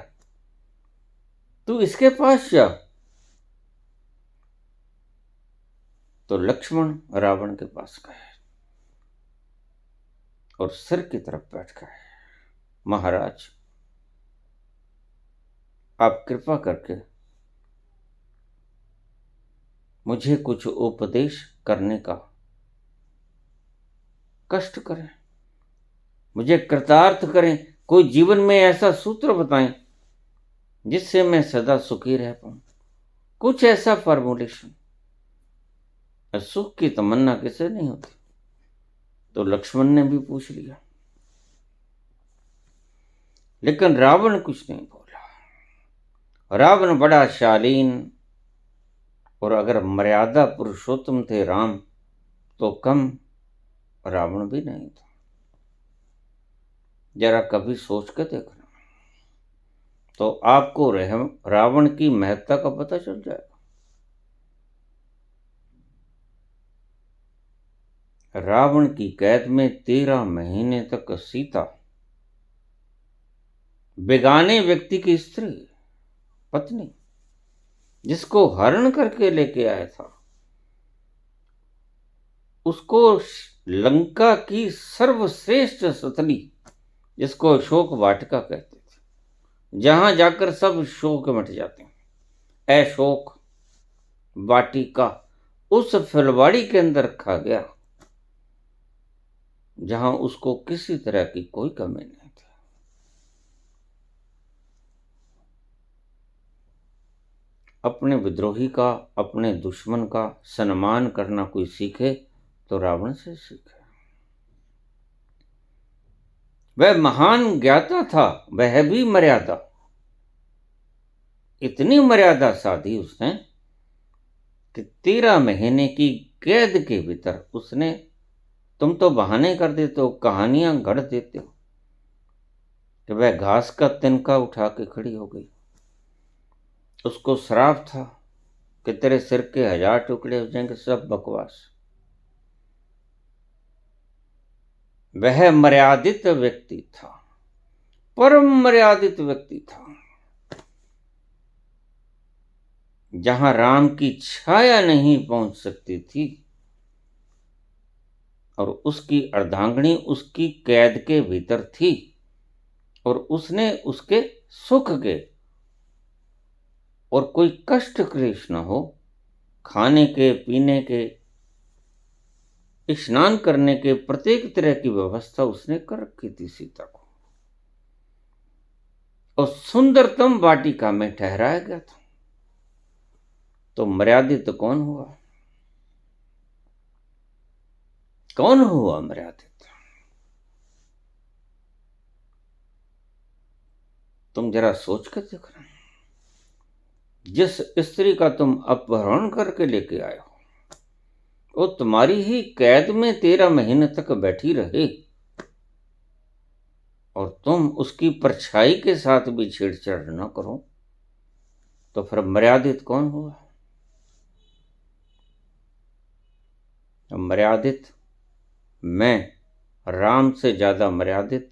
तू इसके पास जा। तो लक्ष्मण रावण के पास गए और सिर की तरफ बैठ गए, महाराज, आप कृपा करके मुझे कुछ उपदेश करने का कष्ट करें, मुझे कृतार्थ करें, कोई जीवन में ऐसा सूत्र बताएं जिससे मैं सदा सुखी रह पाऊं, कुछ ऐसा फॉर्मुलेशन। सुख की तमन्ना किसे नहीं होती? तो लक्ष्मण ने भी पूछ लिया, लेकिन रावण कुछ नहीं बोला। रावण बड़ा शालीन, और अगर मर्यादा पुरुषोत्तम थे राम, तो कम रावण भी नहीं था। जरा कभी सोच के देखना, तो आपको रावण की महत्ता का पता चल जाएगा। रावण की कैद में 13 महीने तक सीता, बेगाने व्यक्ति की स्त्री, पत्नी, जिसको हरण करके लेके आया था, उसको लंका की सर्वश्रेष्ठ सतली, जिसको अशोक वाटिका कहते थे, जहां जाकर सब शोक मिट जाते हैं, अशोक वाटिका, उस फुलवाड़ी के अंदर रखा गया जहां उसको किसी तरह की कोई कमी नहीं थी। अपने विद्रोही का, अपने दुश्मन का सम्मान करना कोई सीखे तो रावण से सीखे। वह महान ज्ञाता था, वह भी मर्यादा, इतनी मर्यादा साधी उसने कि 13 महीने की कैद के भीतर उसने, तुम तो बहाने कर देते हो, कहानियां गढ़ देते हो कि वह घास का तिनका उठा के खड़ी हो गई। उसको श्राप था कि तेरे सिर के 1000 टुकड़े हो जाएंगे, सब बकवास। वह मर्यादित व्यक्ति था, परम मर्यादित व्यक्ति था। जहां राम की छाया नहीं पहुंच सकती थी और उसकी अर्धांगिनी उसकी कैद के भीतर थी और उसने उसके सुख के और कोई कष्ट क्लेश न हो, खाने के, पीने के, स्नान करने के प्रत्येक तरह की व्यवस्था उसने कर रखी थी सीता को, और सुंदरतम वाटिका में ठहराया गया था। तो मर्यादित कौन हुआ? कौन हुआ मर्यादित? तुम जरा सोच कर देखना। जिस स्त्री का तुम अपहरण करके लेके आए हो, वो तुम्हारी ही कैद में 13 महीने तक बैठी रहे और तुम उसकी परछाई के साथ भी छेड़छाड़ न करो, तो फिर मर्यादित कौन हुआ? मर्यादित मैं राम से ज्यादा मर्यादित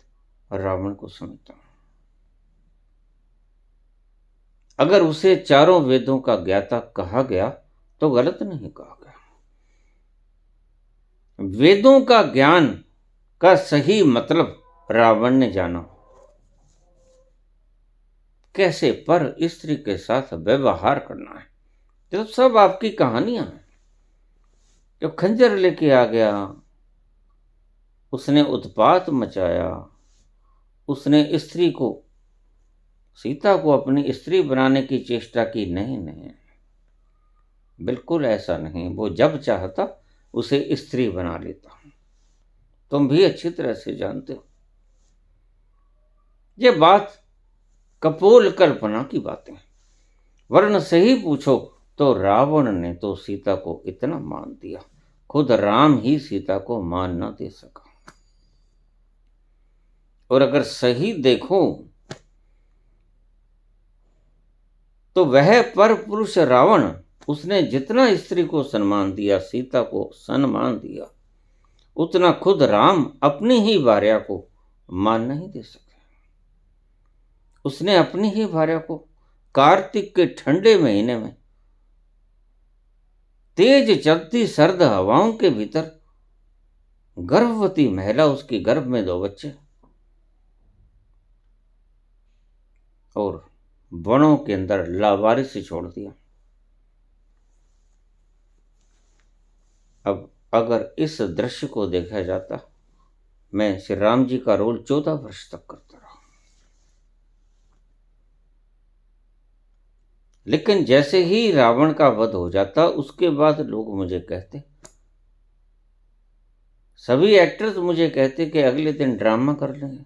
रावण को समझता हूं। अगर उसे चारों वेदों का ज्ञाता कहा गया तो गलत नहीं कहा गया। वेदों का ज्ञान का सही मतलब रावण ने जाना, कैसे पर स्त्री के साथ व्यवहार करना है। तो सब आपकी कहानियां हैं। जो खंजर लेके आ गया, उसने उत्पात मचाया, उसने स्त्री को, सीता को अपनी स्त्री बनाने की चेष्टा की। नहीं नहीं, बिल्कुल ऐसा नहीं। वो जब चाहता उसे स्त्री बना लेता। तुम भी अच्छी तरह से जानते हो ये बात कपोल कल्पना की बातें। वर्ण से ही पूछो तो रावण ने तो सीता को इतना मान दिया, खुद राम ही सीता को मान न दे सका। और अगर सही देखो तो वह पर पुरुष रावण, उसने जितना स्त्री को सम्मान दिया, सीता को सम्मान दिया, उतना खुद राम अपनी ही भार्या को मान नहीं दे सके। उसने अपनी ही भार्या को कार्तिक के ठंडे महीने में तेज चलती सर्द हवाओं के भीतर, गर्भवती महिला, उसके गर्भ में 2 बच्चे, और वनों के अंदर लावारिस से छोड़ दिया। अब अगर इस दृश्य को देखा जाता, मैं श्री राम जी का रोल 14 वर्ष तक करता रहा। लेकिन जैसे ही रावण का वध हो जाता, उसके बाद लोग मुझे कहते, सभी एक्टर्स मुझे कहते कि अगले दिन ड्रामा कर लें,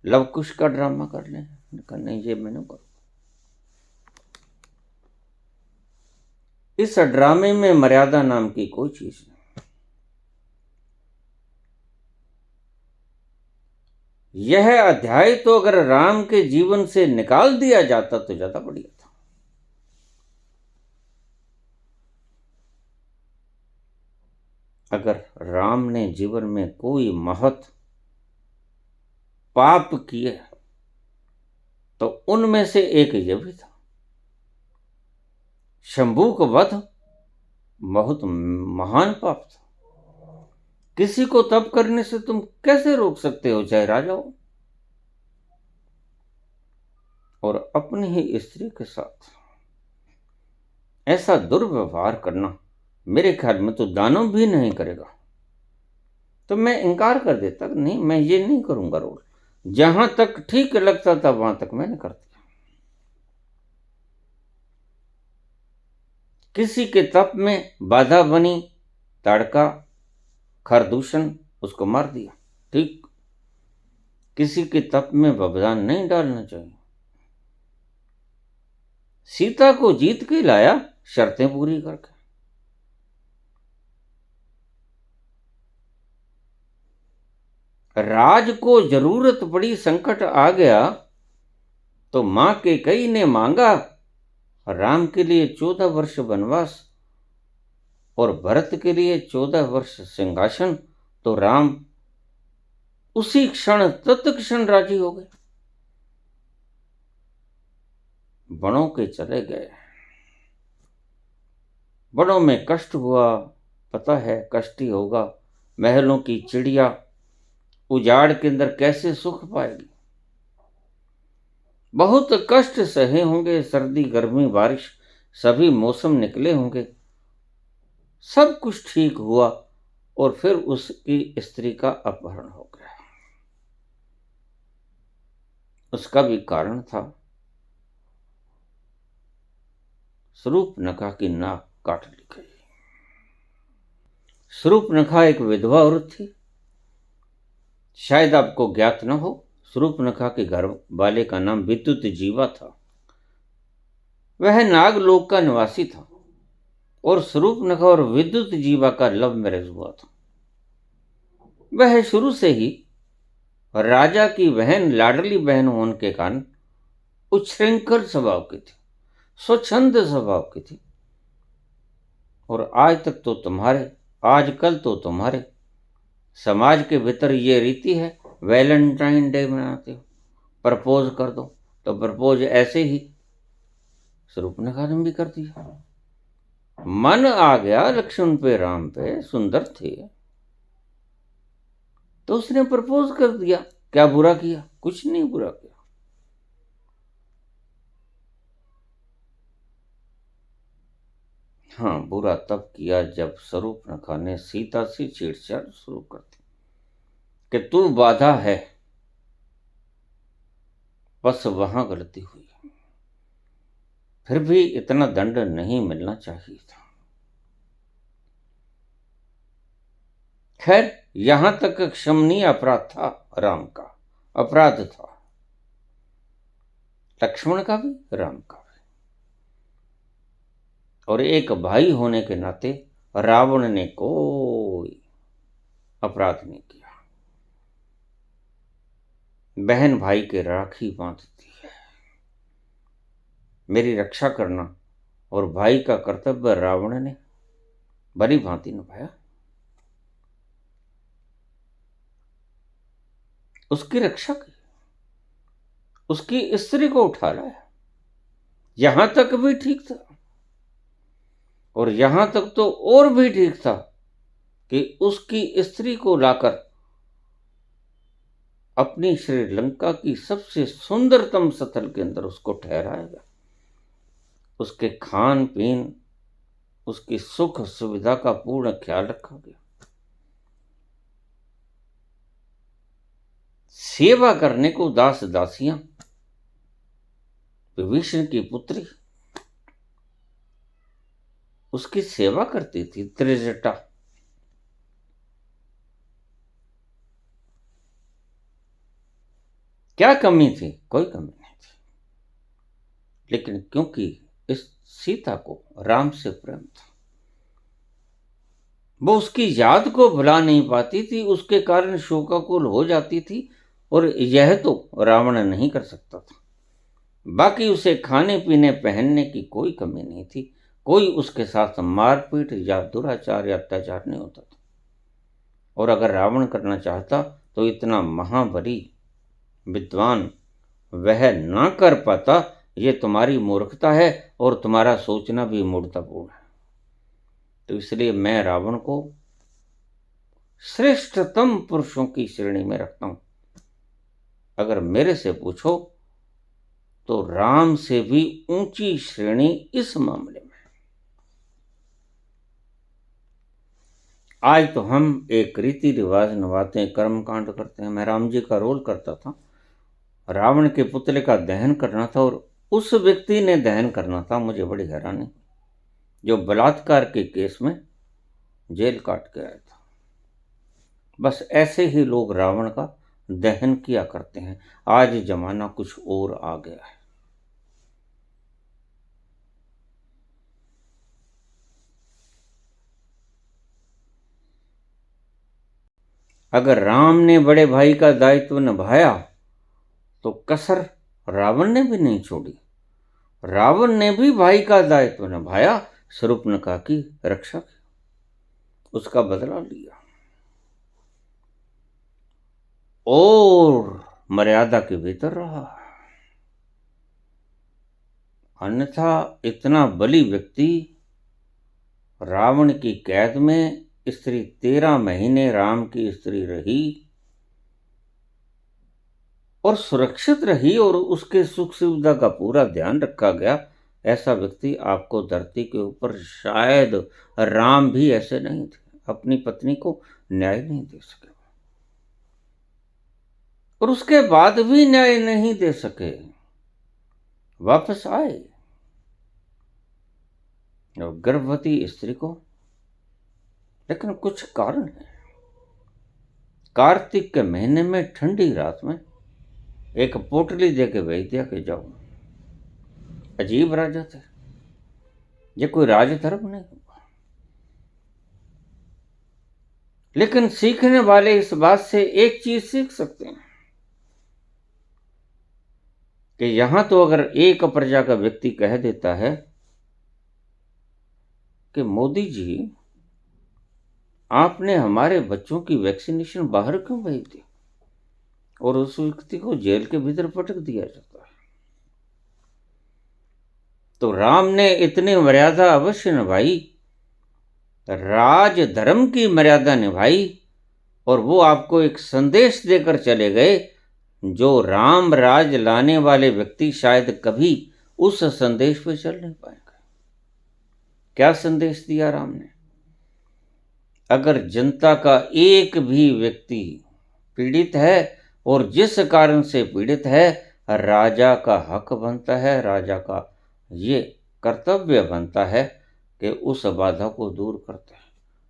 लव कुश का ड्रामा कर लें। नहीं, ये मैं नहीं करूँ। इस ड्रामे में मर्यादा नाम की कोई चीज नहीं। यह अध्याय तो अगर राम के जीवन से निकाल दिया जाता तो ज्यादा बढ़िया था। अगर राम ने जीवन में कोई महत पाप किए तो उनमें से एक ये भी था। शंभू का वध बहुत महान पाप था। किसी को तप करने से तुम कैसे रोक सकते हो, चाहे राजा हो। और अपनी ही स्त्री के साथ ऐसा दुर्व्यवहार करना, मेरे ख्याल में तो दानव भी नहीं करेगा। तो मैं इनकार कर देता, नहीं मैं ये नहीं करूंगा रोल। जहां तक ठीक लगता था वहां तक मैंने कर दिया। किसी के तप में बाधा बनी, ताड़का, खरदूषण, उसको मार दिया, ठीक। किसी के तप में व्यवधान नहीं डालना चाहिए। सीता को जीत के लाया, शर्तें पूरी करके। राज को जरूरत पड़ी, संकट आ गया तो मां कैकेयी ने मांगा राम के लिए 14 वर्ष वनवास और भरत के लिए 14 वर्ष सिंहासन। तो राम उसी क्षण तत्क्षण राजी हो गए, वनों के चले गए। वनों में कष्ट हुआ, पता है कष्ट ही होगा। महलों की चिड़िया उजाड़ के अंदर कैसे सुख पाएगी। बहुत कष्ट सहे होंगे, सर्दी गर्मी बारिश सभी मौसम निकले होंगे। सब कुछ ठीक हुआ और फिर उसकी स्त्री का अपहरण हो गया। उसका भी कारण था, शूर्पणखा की नाक काट ली गई। शूर्पणखा एक विधवा औरत थी। शायद आपको ज्ञात न हो, शूर्पणखा के घर वाले का नाम विद्युत जीवा था। वह नागलोक का निवासी था और शूर्पणखा और विद्युत जीवा का लव मैरिज हुआ था। वह शुरू से ही राजा की बहन, लाडली बहन होने के कारण उच्छृंखल स्वभाव की थी, स्वच्छंद स्वभाव की थी। और आजकल तो तुम्हारे समाज के भीतर ये रीति है, वैलेंटाइन डे मनाते हो, प्रपोज कर दो। तो प्रपोज ऐसे ही शूर्पणखा ने भी कर दिया। मन आ गया लक्ष्मण पे, राम पे, सुंदर थे तो उसने प्रपोज कर दिया। क्या बुरा किया? कुछ नहीं बुरा किया। हाँ, बुरा तब किया जब शूर्पणखा ने सीता से छेड़छाड़ शुरू कर दी कि तू बाधा है। बस वहां गलती हुई, फिर भी इतना दंड नहीं मिलना चाहिए था। खैर, यहां तक क्षमनीय अपराध था, राम का अपराध था, लक्ष्मण का भी, राम का भी। और एक भाई होने के नाते रावण ने कोई अपराध नहीं किया। बहन भाई के राखी बांधती है, मेरी रक्षा करना और भाई का कर्तव्य रावण ने भली भांति निभाया। उसकी रक्षा की, उसकी स्त्री को उठा लाया। यहां तक भी ठीक था, और यहां तक तो और भी ठीक था कि उसकी स्त्री को लाकर अपनी श्रीलंका की सबसे सुंदरतम स्थल के अंदर उसको ठहराया गया। उसके खान पीन, उसकी सुख सुविधा का पूर्ण ख्याल रखा गया। सेवा करने को दास दासियां, विभीषण की पुत्री उसकी सेवा करती थी, त्रिजटा। क्या कमी थी? कोई कमी नहीं थी। लेकिन क्योंकि इस सीता को राम से प्रेम था, वो उसकी याद को भुला नहीं पाती थी, उसके कारण शोकाकुल हो जाती थी। और यह तो रावण नहीं कर सकता था। बाकी उसे खाने पीने पहनने की कोई कमी नहीं थी, कोई उसके साथ मारपीट या दुराचार या अत्याचार नहीं होता था। और अगर रावण करना चाहता तो इतना महाबली विद्वान वह ना कर पाता। ये तुम्हारी मूर्खता है और तुम्हारा सोचना भी मूर्खतापूर्ण है। तो इसलिए मैं रावण को श्रेष्ठतम पुरुषों की श्रेणी में रखता हूं। अगर मेरे से पूछो तो राम से भी ऊंची श्रेणी इस मामले में। आज तो हम एक रीति रिवाज निभाते हैं, कर्म कांड करते हैं। मैं राम जी का रोल करता था, रावण के पुतले का दहन करना था और उस व्यक्ति ने दहन करना था। मुझे बड़ी हैरानी, जो बलात्कार के केस में जेल काट के आया था। बस ऐसे ही लोग रावण का दहन किया करते हैं। आज जमाना कुछ और आ गया है। अगर राम ने बड़े भाई का दायित्व निभाया तो कसर रावण ने भी नहीं छोड़ी। रावण ने भी भाई का दायित्व निभाया, शूर्पणखा की रक्षा की, उसका बदला लिया। और मर्यादा के भीतर रहा। अन्यथा इतना बली व्यक्ति रावण की कैद में स्त्री 13 महीने राम की स्त्री रही और सुरक्षित रही और उसके सुख सुविधा का पूरा ध्यान रखा गया। ऐसा व्यक्ति आपको धरती के ऊपर शायद राम भी ऐसे नहीं थे, अपनी पत्नी को न्याय नहीं दे सके और उसके बाद भी न्याय नहीं दे सके, वापस आए और गर्भवती स्त्री को। लेकिन कुछ कारण है। कार्तिक के महीने में ठंडी रात में एक पोटली दे के भेज दिया कि जाओ। अजीब राजा थे, ये कोई राजधर्म नहीं हुआ। लेकिन सीखने वाले इस बात से एक चीज सीख सकते हैं कि यहां तो अगर एक प्रजा का व्यक्ति कह देता है कि मोदी जी आपने हमारे बच्चों की वैक्सीनेशन बाहर क्यों भेज दी, और उस व्यक्ति को जेल के भीतर पटक दिया जाता है, तो राम ने इतनी मर्यादा अवश्य निभाई, राज धर्म की मर्यादा निभाई और वो आपको एक संदेश देकर चले गए जो राम राज लाने वाले व्यक्ति शायद कभी उस संदेश पे चल नहीं पाएंगे। क्या संदेश दिया राम ने? अगर जनता का एक भी व्यक्ति पीड़ित है और जिस कारण से पीड़ित है, राजा का हक बनता है, राजा का ये कर्तव्य बनता है कि उस बाधा को दूर करता है,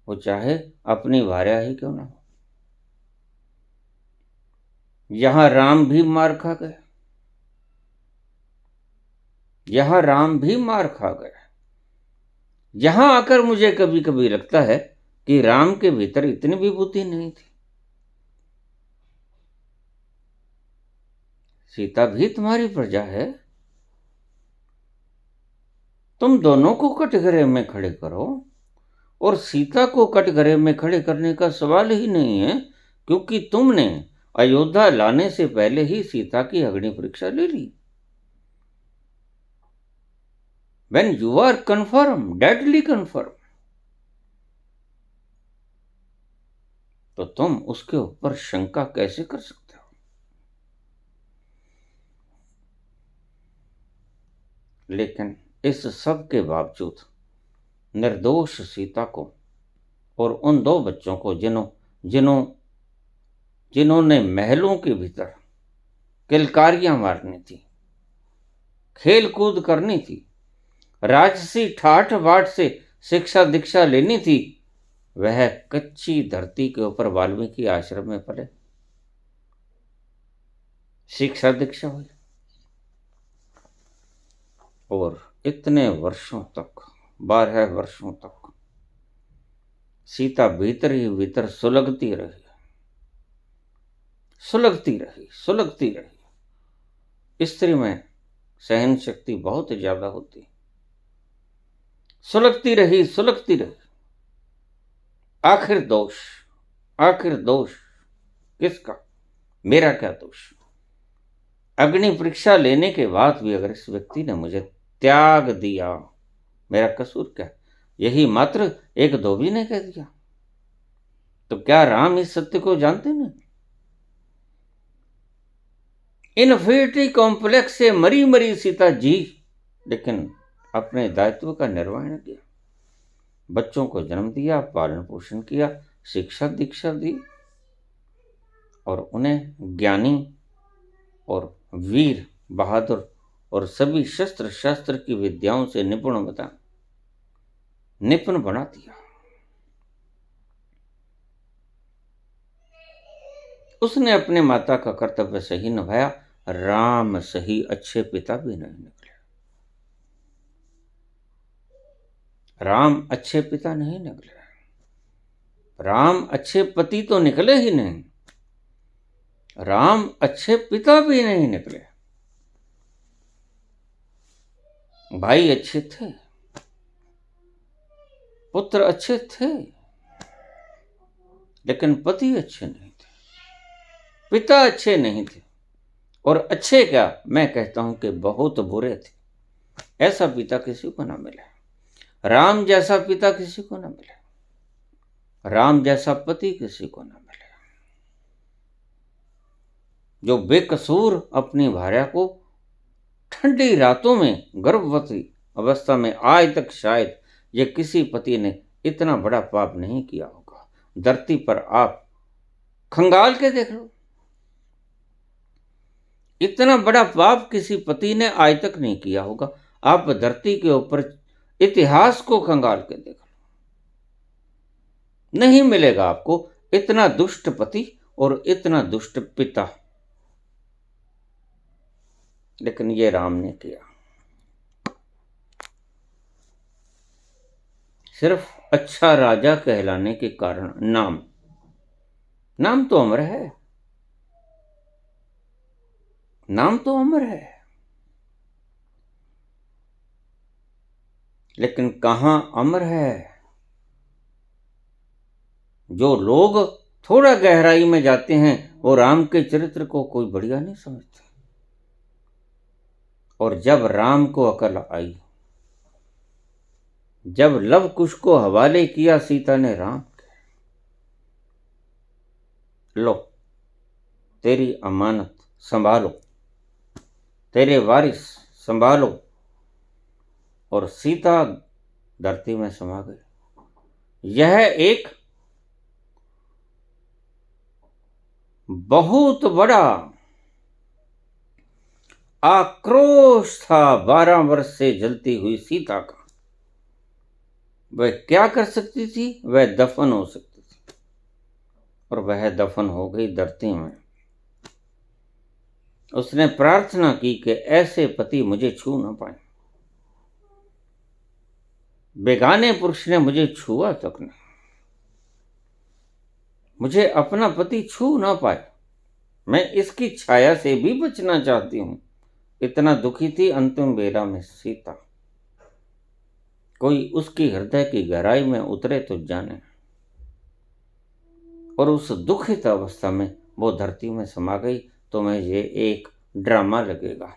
वो चाहे अपनी भार्या ही क्यों ना हो। यहां राम भी मार खा गए, यहां राम भी मार खा गए। यहां आकर मुझे कभी कभी लगता है कि राम के भीतर इतनी भी बुद्धि नहीं थी। सीता भी तुम्हारी प्रजा है, तुम दोनों को कटघरे में खड़े करो। और सीता को कटघरे में खड़े करने का सवाल ही नहीं है, क्योंकि तुमने अयोध्या लाने से पहले ही सीता की अग्नि परीक्षा ले ली। When you are confirmed, deadly confirmed, तो तुम उसके ऊपर शंका कैसे कर सकते हो? लेकिन इस सब के बावजूद निर्दोष सीता को और उन 2 बच्चों को जिन्होंने महलों के भीतर किलकारियां मारनी थी, खेल कूद करनी थी, राजसी ठाठ बाट से शिक्षा दीक्षा लेनी थी, वह कच्ची धरती के ऊपर वाल्मीकि आश्रम में पले, शिक्षा दीक्षा हुई और इतने वर्षों तक, 12 वर्षों तक सीता भीतर ही भीतर सुलगती रही, सुलगती रही, सुलगती रही। स्त्री में सहन शक्ति बहुत ज्यादा होती, सुलगती रही, सुलगती रही। आखिर दोष किसका? मेरा क्या दोष? अग्नि परीक्षा लेने के बाद भी अगर इस व्यक्ति ने मुझे त्याग दिया, मेरा कसूर क्या? यही मात्र एक धोबी ने कह दिया। तो क्या राम इस सत्य को जानते नहीं? इन्फिनिटी कॉम्प्लेक्स से मरी मरी सीता जी, लेकिन अपने दायित्व का निर्वहन किया, बच्चों को जन्म दिया, पालन पोषण किया, शिक्षा दीक्षा दी और उन्हें ज्ञानी और वीर बहादुर और सभी शस्त्र शास्त्र की विद्याओं से निपुण बना दिया। उसने अपने माता का कर्तव्य सही निभाया। राम सही अच्छे पिता भी नहीं निकले, राम अच्छे पिता नहीं निकले, राम अच्छे पति तो निकले ही नहीं, राम अच्छे पिता भी नहीं निकले। भाई अच्छे थे, पुत्र अच्छे थे, लेकिन पति अच्छे नहीं थे। पिता अच्छे नहीं थे, और अच्छे क्या, मैं कहता हूं कि बहुत बुरे थे। ऐसा पिता किसी को ना मिले। राम जैसा पिता किसी को ना मिले, राम जैसा पति किसी को ना मिले, जो बेकसूर अपनी भार्या को ठंडी रातों में गर्भवती अवस्था में आज तक शायद ये किसी पति ने इतना बड़ा पाप नहीं किया होगा। धरती पर आप खंगाल के देख लो, इतना बड़ा पाप किसी पति ने आज तक नहीं किया होगा। आप धरती के ऊपर इतिहास को खंगाल के देख लो, नहीं मिलेगा आपको इतना दुष्ट पति और इतना दुष्ट पिता। लेकिन ये राम ने किया। सिर्फ अच्छा राजा कहलाने के कारण नाम तो अमर है, नाम तो अमर है, लेकिन कहां अमर है। जो लोग थोड़ा गहराई में जाते हैं वो राम के चरित्र को कोई बढ़िया नहीं समझते। और जब राम को अकल आई, जब लव कुश को हवाले किया सीता ने राम के, लो तेरी अमानत संभालो, तेरे वारिस संभालो, और सीता धरती में समा गई। यह एक बहुत बड़ा आक्रोश था 12 वर्ष से जलती हुई सीता का। वह क्या कर सकती थी? वह दफन हो सकती थी, और वह दफन हो गई धरती में। उसने प्रार्थना की कि ऐसे पति मुझे छू न पाए, बेगाने पुरुष ने मुझे छुआ तक नहीं, मुझे अपना पति छू ना पाए, मैं इसकी छाया से भी बचना चाहती हूं। इतना दुखी थी अंतिम बेला में सीता। कोई उसकी हृदय की गहराई में उतरे तो जाने। और उस दुखित अवस्था में वो धरती में समा गई। तो मैं ये एक ड्रामा लगेगा,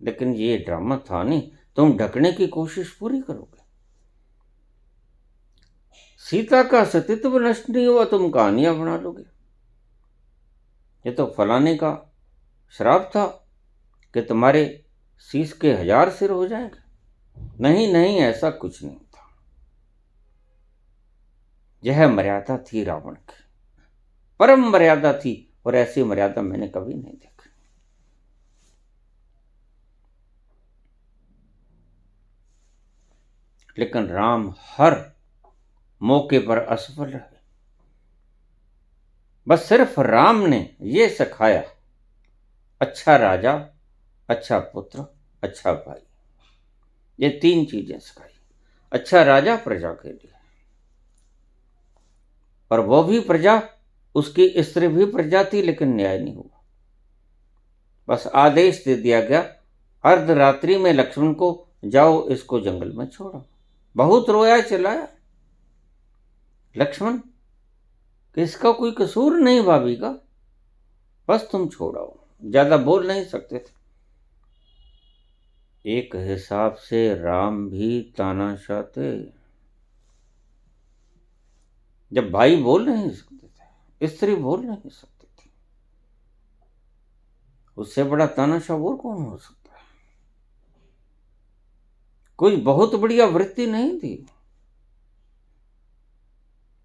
लेकिन ये ड्रामा था नहीं। तुम ढकने की कोशिश पूरी करोगे। सीता का सतीत्व नष्ट नहीं हुआ, तुम कहानियां बना लोगे। ये तो फलाने का श्राप था कि तुम्हारे शीश के 1000 सिर हो जाएंगे। नहीं नहीं, ऐसा कुछ नहीं था। यह मर्यादा थी रावण की, परम मर्यादा थी, और ऐसी मर्यादा मैंने कभी नहीं देखी। लेकिन राम हर मौके पर असफल रहे। बस सिर्फ राम ने यह सिखाया, अच्छा राजा, अच्छा पुत्र, अच्छा भाई, ये 3 चीजें सिखाई। अच्छा राजा प्रजा के लिए, और वो भी प्रजा, उसकी स्त्री भी प्रजा थी, लेकिन न्याय नहीं हुआ। बस आदेश दे दिया गया अर्धरात्रि में लक्ष्मण को, जाओ इसको जंगल में छोड़ो। बहुत रोया चिल्लाया लक्ष्मण कि इसका कोई कसूर नहीं भाभी का, बस तुम छोड़ो। ज्यादा बोल नहीं सकते थे। एक हिसाब से राम भी तानाशाह थे। जब भाई बोल नहीं सकते थे, स्त्री बोल नहीं सकती थी, उससे बड़ा तानाशाह और कौन हो सकता है? कोई बहुत बढ़िया वृत्ति नहीं थी,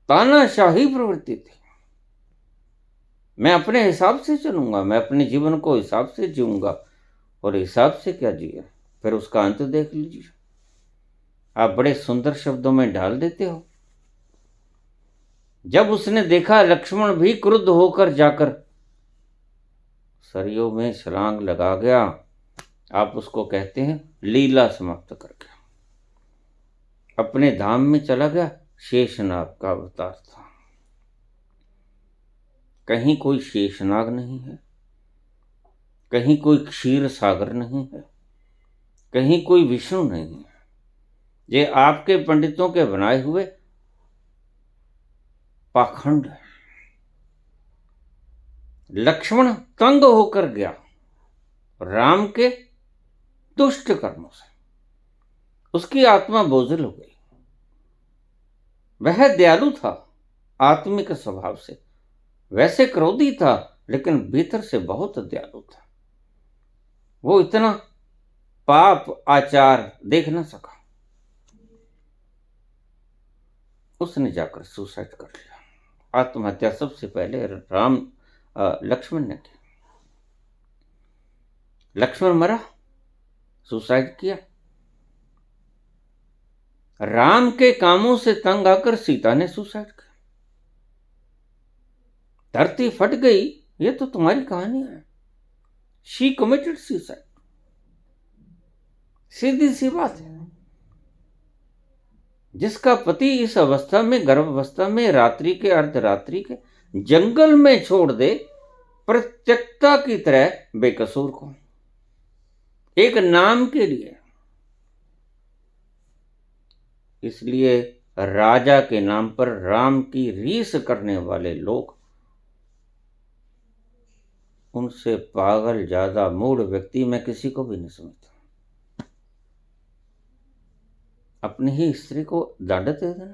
तानाशाही प्रवृत्ति थी। मैं अपने हिसाब से चलूंगा, मैं अपने जीवन को हिसाब से जीऊंगा, और हिसाब से क्या जिए फिर उसका अंत देख लीजिए। आप बड़े सुंदर शब्दों में ढाल देते हो। जब उसने देखा लक्ष्मण भी क्रुद्ध होकर जाकर सरयू में छलांग लगा गया, आप उसको कहते हैं लीला समाप्त करके अपने धाम में चला गया। शेषनाग का अवतार था। कहीं कोई शेषनाग नहीं है, कहीं कोई क्षीर सागर नहीं है, कहीं कोई विष्णु नहीं है। ये आपके पंडितों के बनाए हुए पाखंड है। लक्ष्मण तंग होकर गया राम के दुष्ट कर्मों से, उसकी आत्मा बोझिल हो गई। वह दयालु था आत्मिक स्वभाव से, वैसे क्रोधी था लेकिन भीतर से बहुत दयालु था। वो इतना पाप आचार देख न सका, उसने जाकर सुसाइड कर लिया। आत्महत्या सबसे पहले लक्ष्मण ने की। लक्ष्मण मरा, सुसाइड किया। राम के कामों से तंग आकर सीता ने सुसाइड किया। धरती फट गई, ये तो तुम्हारी कहानी है। शी कमिटेड सुसाइड, सीधी सी बात है। जिसका पति इस अवस्था में, गर्भावस्था में, रात्रि के अर्धरात्रि के जंगल में छोड़ दे, प्रत्यक्षता की तरह बेकसूर को, एक नाम के लिए। इसलिए राजा के नाम पर राम की रीस करने वाले लोग, उनसे पागल ज्यादा मूढ़ व्यक्ति मैं किसी को भी नहीं समझता। अपनी ही स्त्री को दंड दे देना,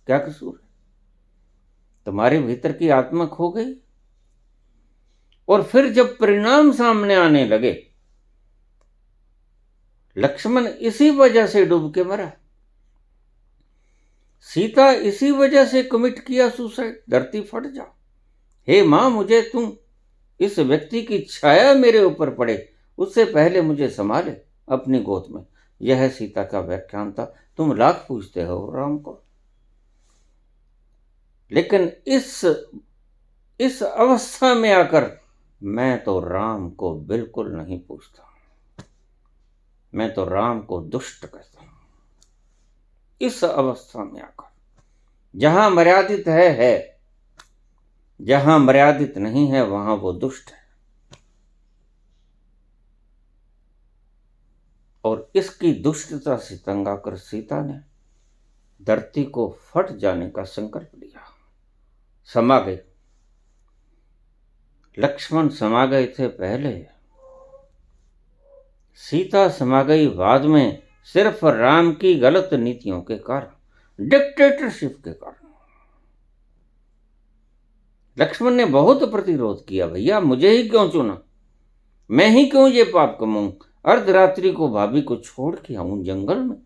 क्या कसूर है? तुम्हारे भीतर की आत्मा खो गई, और फिर जब परिणाम सामने आने लगे, लक्ष्मण इसी वजह से डूब के मरा, सीता इसी वजह से कमिट किया सुसाइड। धरती फट जा, हे मां, मुझे तुम, इस व्यक्ति की छाया मेरे ऊपर पड़े उससे पहले मुझे संभाले अपनी गोद में। यह सीता का व्याख्यान था। तुम लाख पूछते हो राम को, लेकिन इस अवस्था में आकर मैं तो राम को बिल्कुल नहीं पूछता, मैं तो राम को दुष्ट कहता हूं। इस अवस्था में आकर, जहां मर्यादित है, जहां मर्यादित नहीं है वहां वो दुष्ट है। और इसकी दुष्टता से तंग आकर सीता ने धरती को फट जाने का संकल्प लिया। समा गए, लक्ष्मण समा गए थे पहले, सीता समा गई बाद में, सिर्फ राम की गलत नीतियों के कारण, डिक्टेटरशिप के कारण। लक्ष्मण ने बहुत प्रतिरोध किया, भैया मुझे ही क्यों चुना, मैं ही क्यों ये पाप कमाऊं, अर्धरात्रि को भाभी को छोड़ के आऊं जंगल में,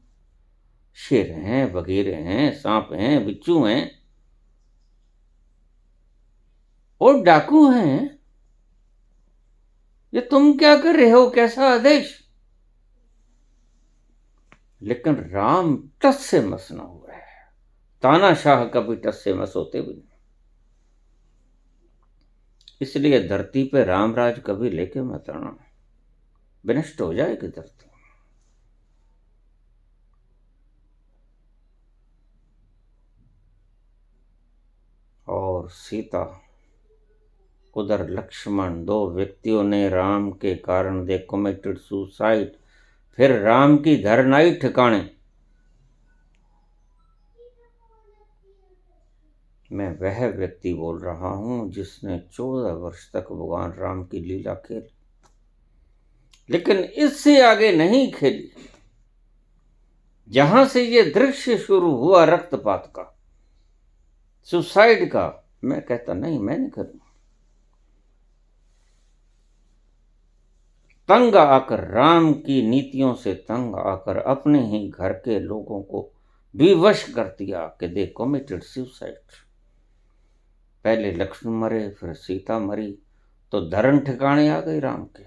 शेर हैं, बघेरे हैं, सांप हैं, बिच्छू हैं और डाकू हैं, ये तुम क्या कर रहे हो, कैसा आदेश। लेकिन राम टस से मस ना हुआ है, तानाशाह कभी टस से मस होते भी नहीं। इसलिए धरती पे रामराज कभी लेके मत आना, विनष्ट हो जाएगी धरती। और सीता, उधर लक्ष्मण, दो व्यक्तियों ने राम के कारण दे कमिटेड सुसाइड। फिर राम की धरनाई ठिकाने। मैं वह व्यक्ति बोल रहा हूं जिसने 14 वर्ष तक भगवान राम की लीला खेली, लेकिन इससे आगे नहीं खेली। जहां से ये दृश्य शुरू हुआ रक्तपात का, सुसाइड का, मैं कहता नहीं, मैं नहीं करूंगा। तंग आकर, राम की नीतियों से तंग आकर अपने ही घर के लोगों को विवश कर दिया कि दे कमिटेड सुसाइड। पहले लक्ष्मण मरे, फिर सीता मरी, तो धर्म ठिकाने आ गई राम के।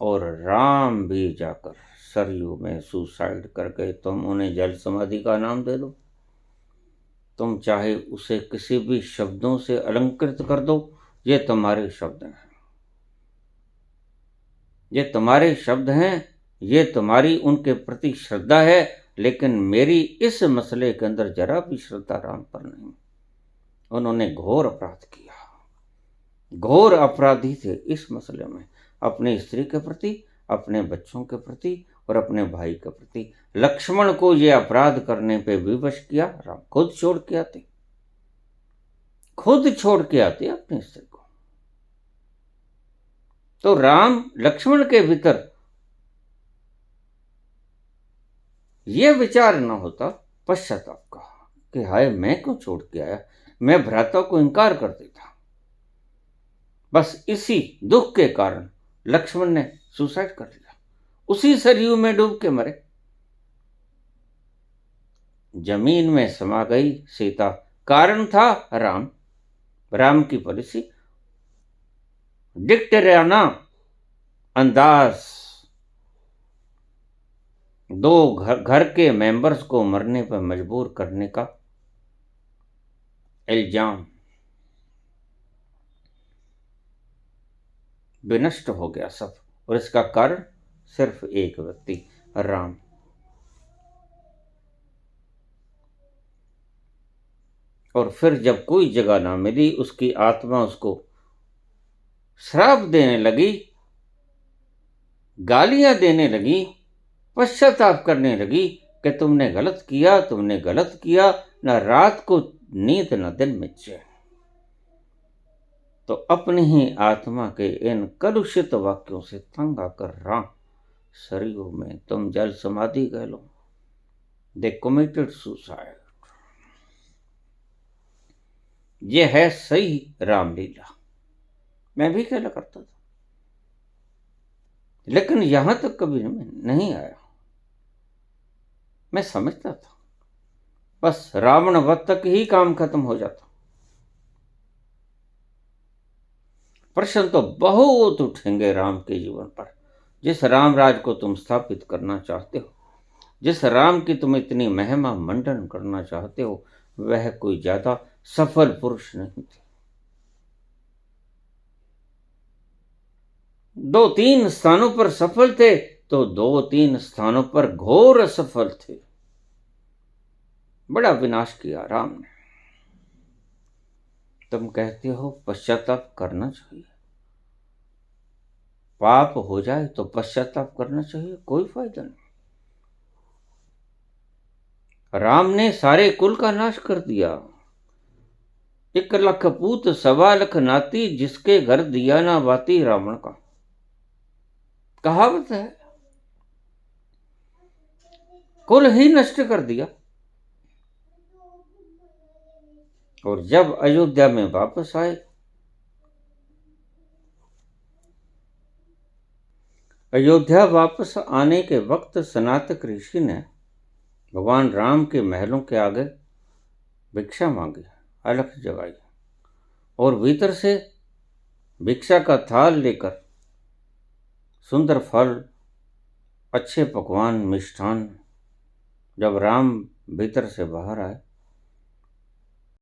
और राम भी जाकर सरयू में सुसाइड कर गए। तुम उन्हें जल समाधि का नाम दे दो, तुम चाहे उसे किसी भी शब्दों से अलंकृत कर दो, ये तुम्हारे शब्द हैं, ये तुम्हारे शब्द हैं, ये तुम्हारी उनके प्रति श्रद्धा है, लेकिन मेरी इस मसले के अंदर जरा भी श्रद्धा राम पर नहीं। उन्होंने घोर अपराध किया, घोर अपराधी थे इस मसले में, अपनी स्त्री के प्रति, अपने बच्चों के प्रति और अपने भाई के प्रति। लक्ष्मण को यह अपराध करने पे विवश किया राम, खुद छोड़ के आते। खुद छोड़ के आते अपनी स्त्री को। तो राम लक्ष्मण के भीतर यह विचार न होता पश्चाताप का कि हाय मैं क्यों छोड़ के आया, मैं भ्राता को इंकार कर देता। बस इसी दुख के कारण लक्ष्मण ने सुसाइड कर लिया, उसी सरयू में डूब के मरे। जमीन में समा गई सीता, कारण था राम। राम की पॉलिसी डिक्टेरियाना अंदाज, दो घर के मेंबर्स को मरने पर मजबूर करने का इल्जाम विनष्ट हो गया सब, और इसका कारण सिर्फ एक व्यक्ति, राम। और फिर जब कोई जगह ना मिली, उसकी आत्मा उसको श्राप देने लगी, गालियां देने लगी, पश्चाताप करने लगी कि तुमने गलत किया, तुमने गलत किया, न रात को नींद न दिन में चैन। तो अपनी ही आत्मा के इन कलुषित वाक्यों से तंग आकर राम सरयू में तुम जल समाधि कह लो, दे कमिटेड सुसाइड। ये है सही रामलीला, मैं भी कहला करता था, लेकिन यहां तक कभी नहीं आया। मैं समझता था बस रावण वध तक ही काम खत्म हो जाता। प्रश्न तो बहुत उठेंगे राम के जीवन पर। जिस राम राज को तुम स्थापित करना चाहते हो, जिस राम की तुम इतनी महिमा मंडन करना चाहते हो, वह कोई ज्यादा सफल पुरुष नहीं थे। 2-3 स्थानों पर सफल थे तो 2-3 स्थानों पर घोर असफल थे। बड़ा विनाश किया राम ने। तुम कहते हो पश्चाताप करना चाहिए, पाप हो जाए तो पश्चाताप करना चाहिए, कोई फायदा नहीं। राम ने सारे कुल का नाश कर दिया। 1 लाख पूत 1.25 लाख नाती, जिसके घर दिया ना बाती रावण का, कहावत है। कुल ही नष्ट कर दिया। और जब अयोध्या में वापस आए, अयोध्या वापस आने के वक्त सनातक ऋषि ने भगवान राम के महलों के आगे भिक्षा मांगी, अलख जगाई, और भीतर से भिक्षा का थाल लेकर सुंदर फल, अच्छे पकवान, मिष्ठान, जब राम भीतर से बाहर आए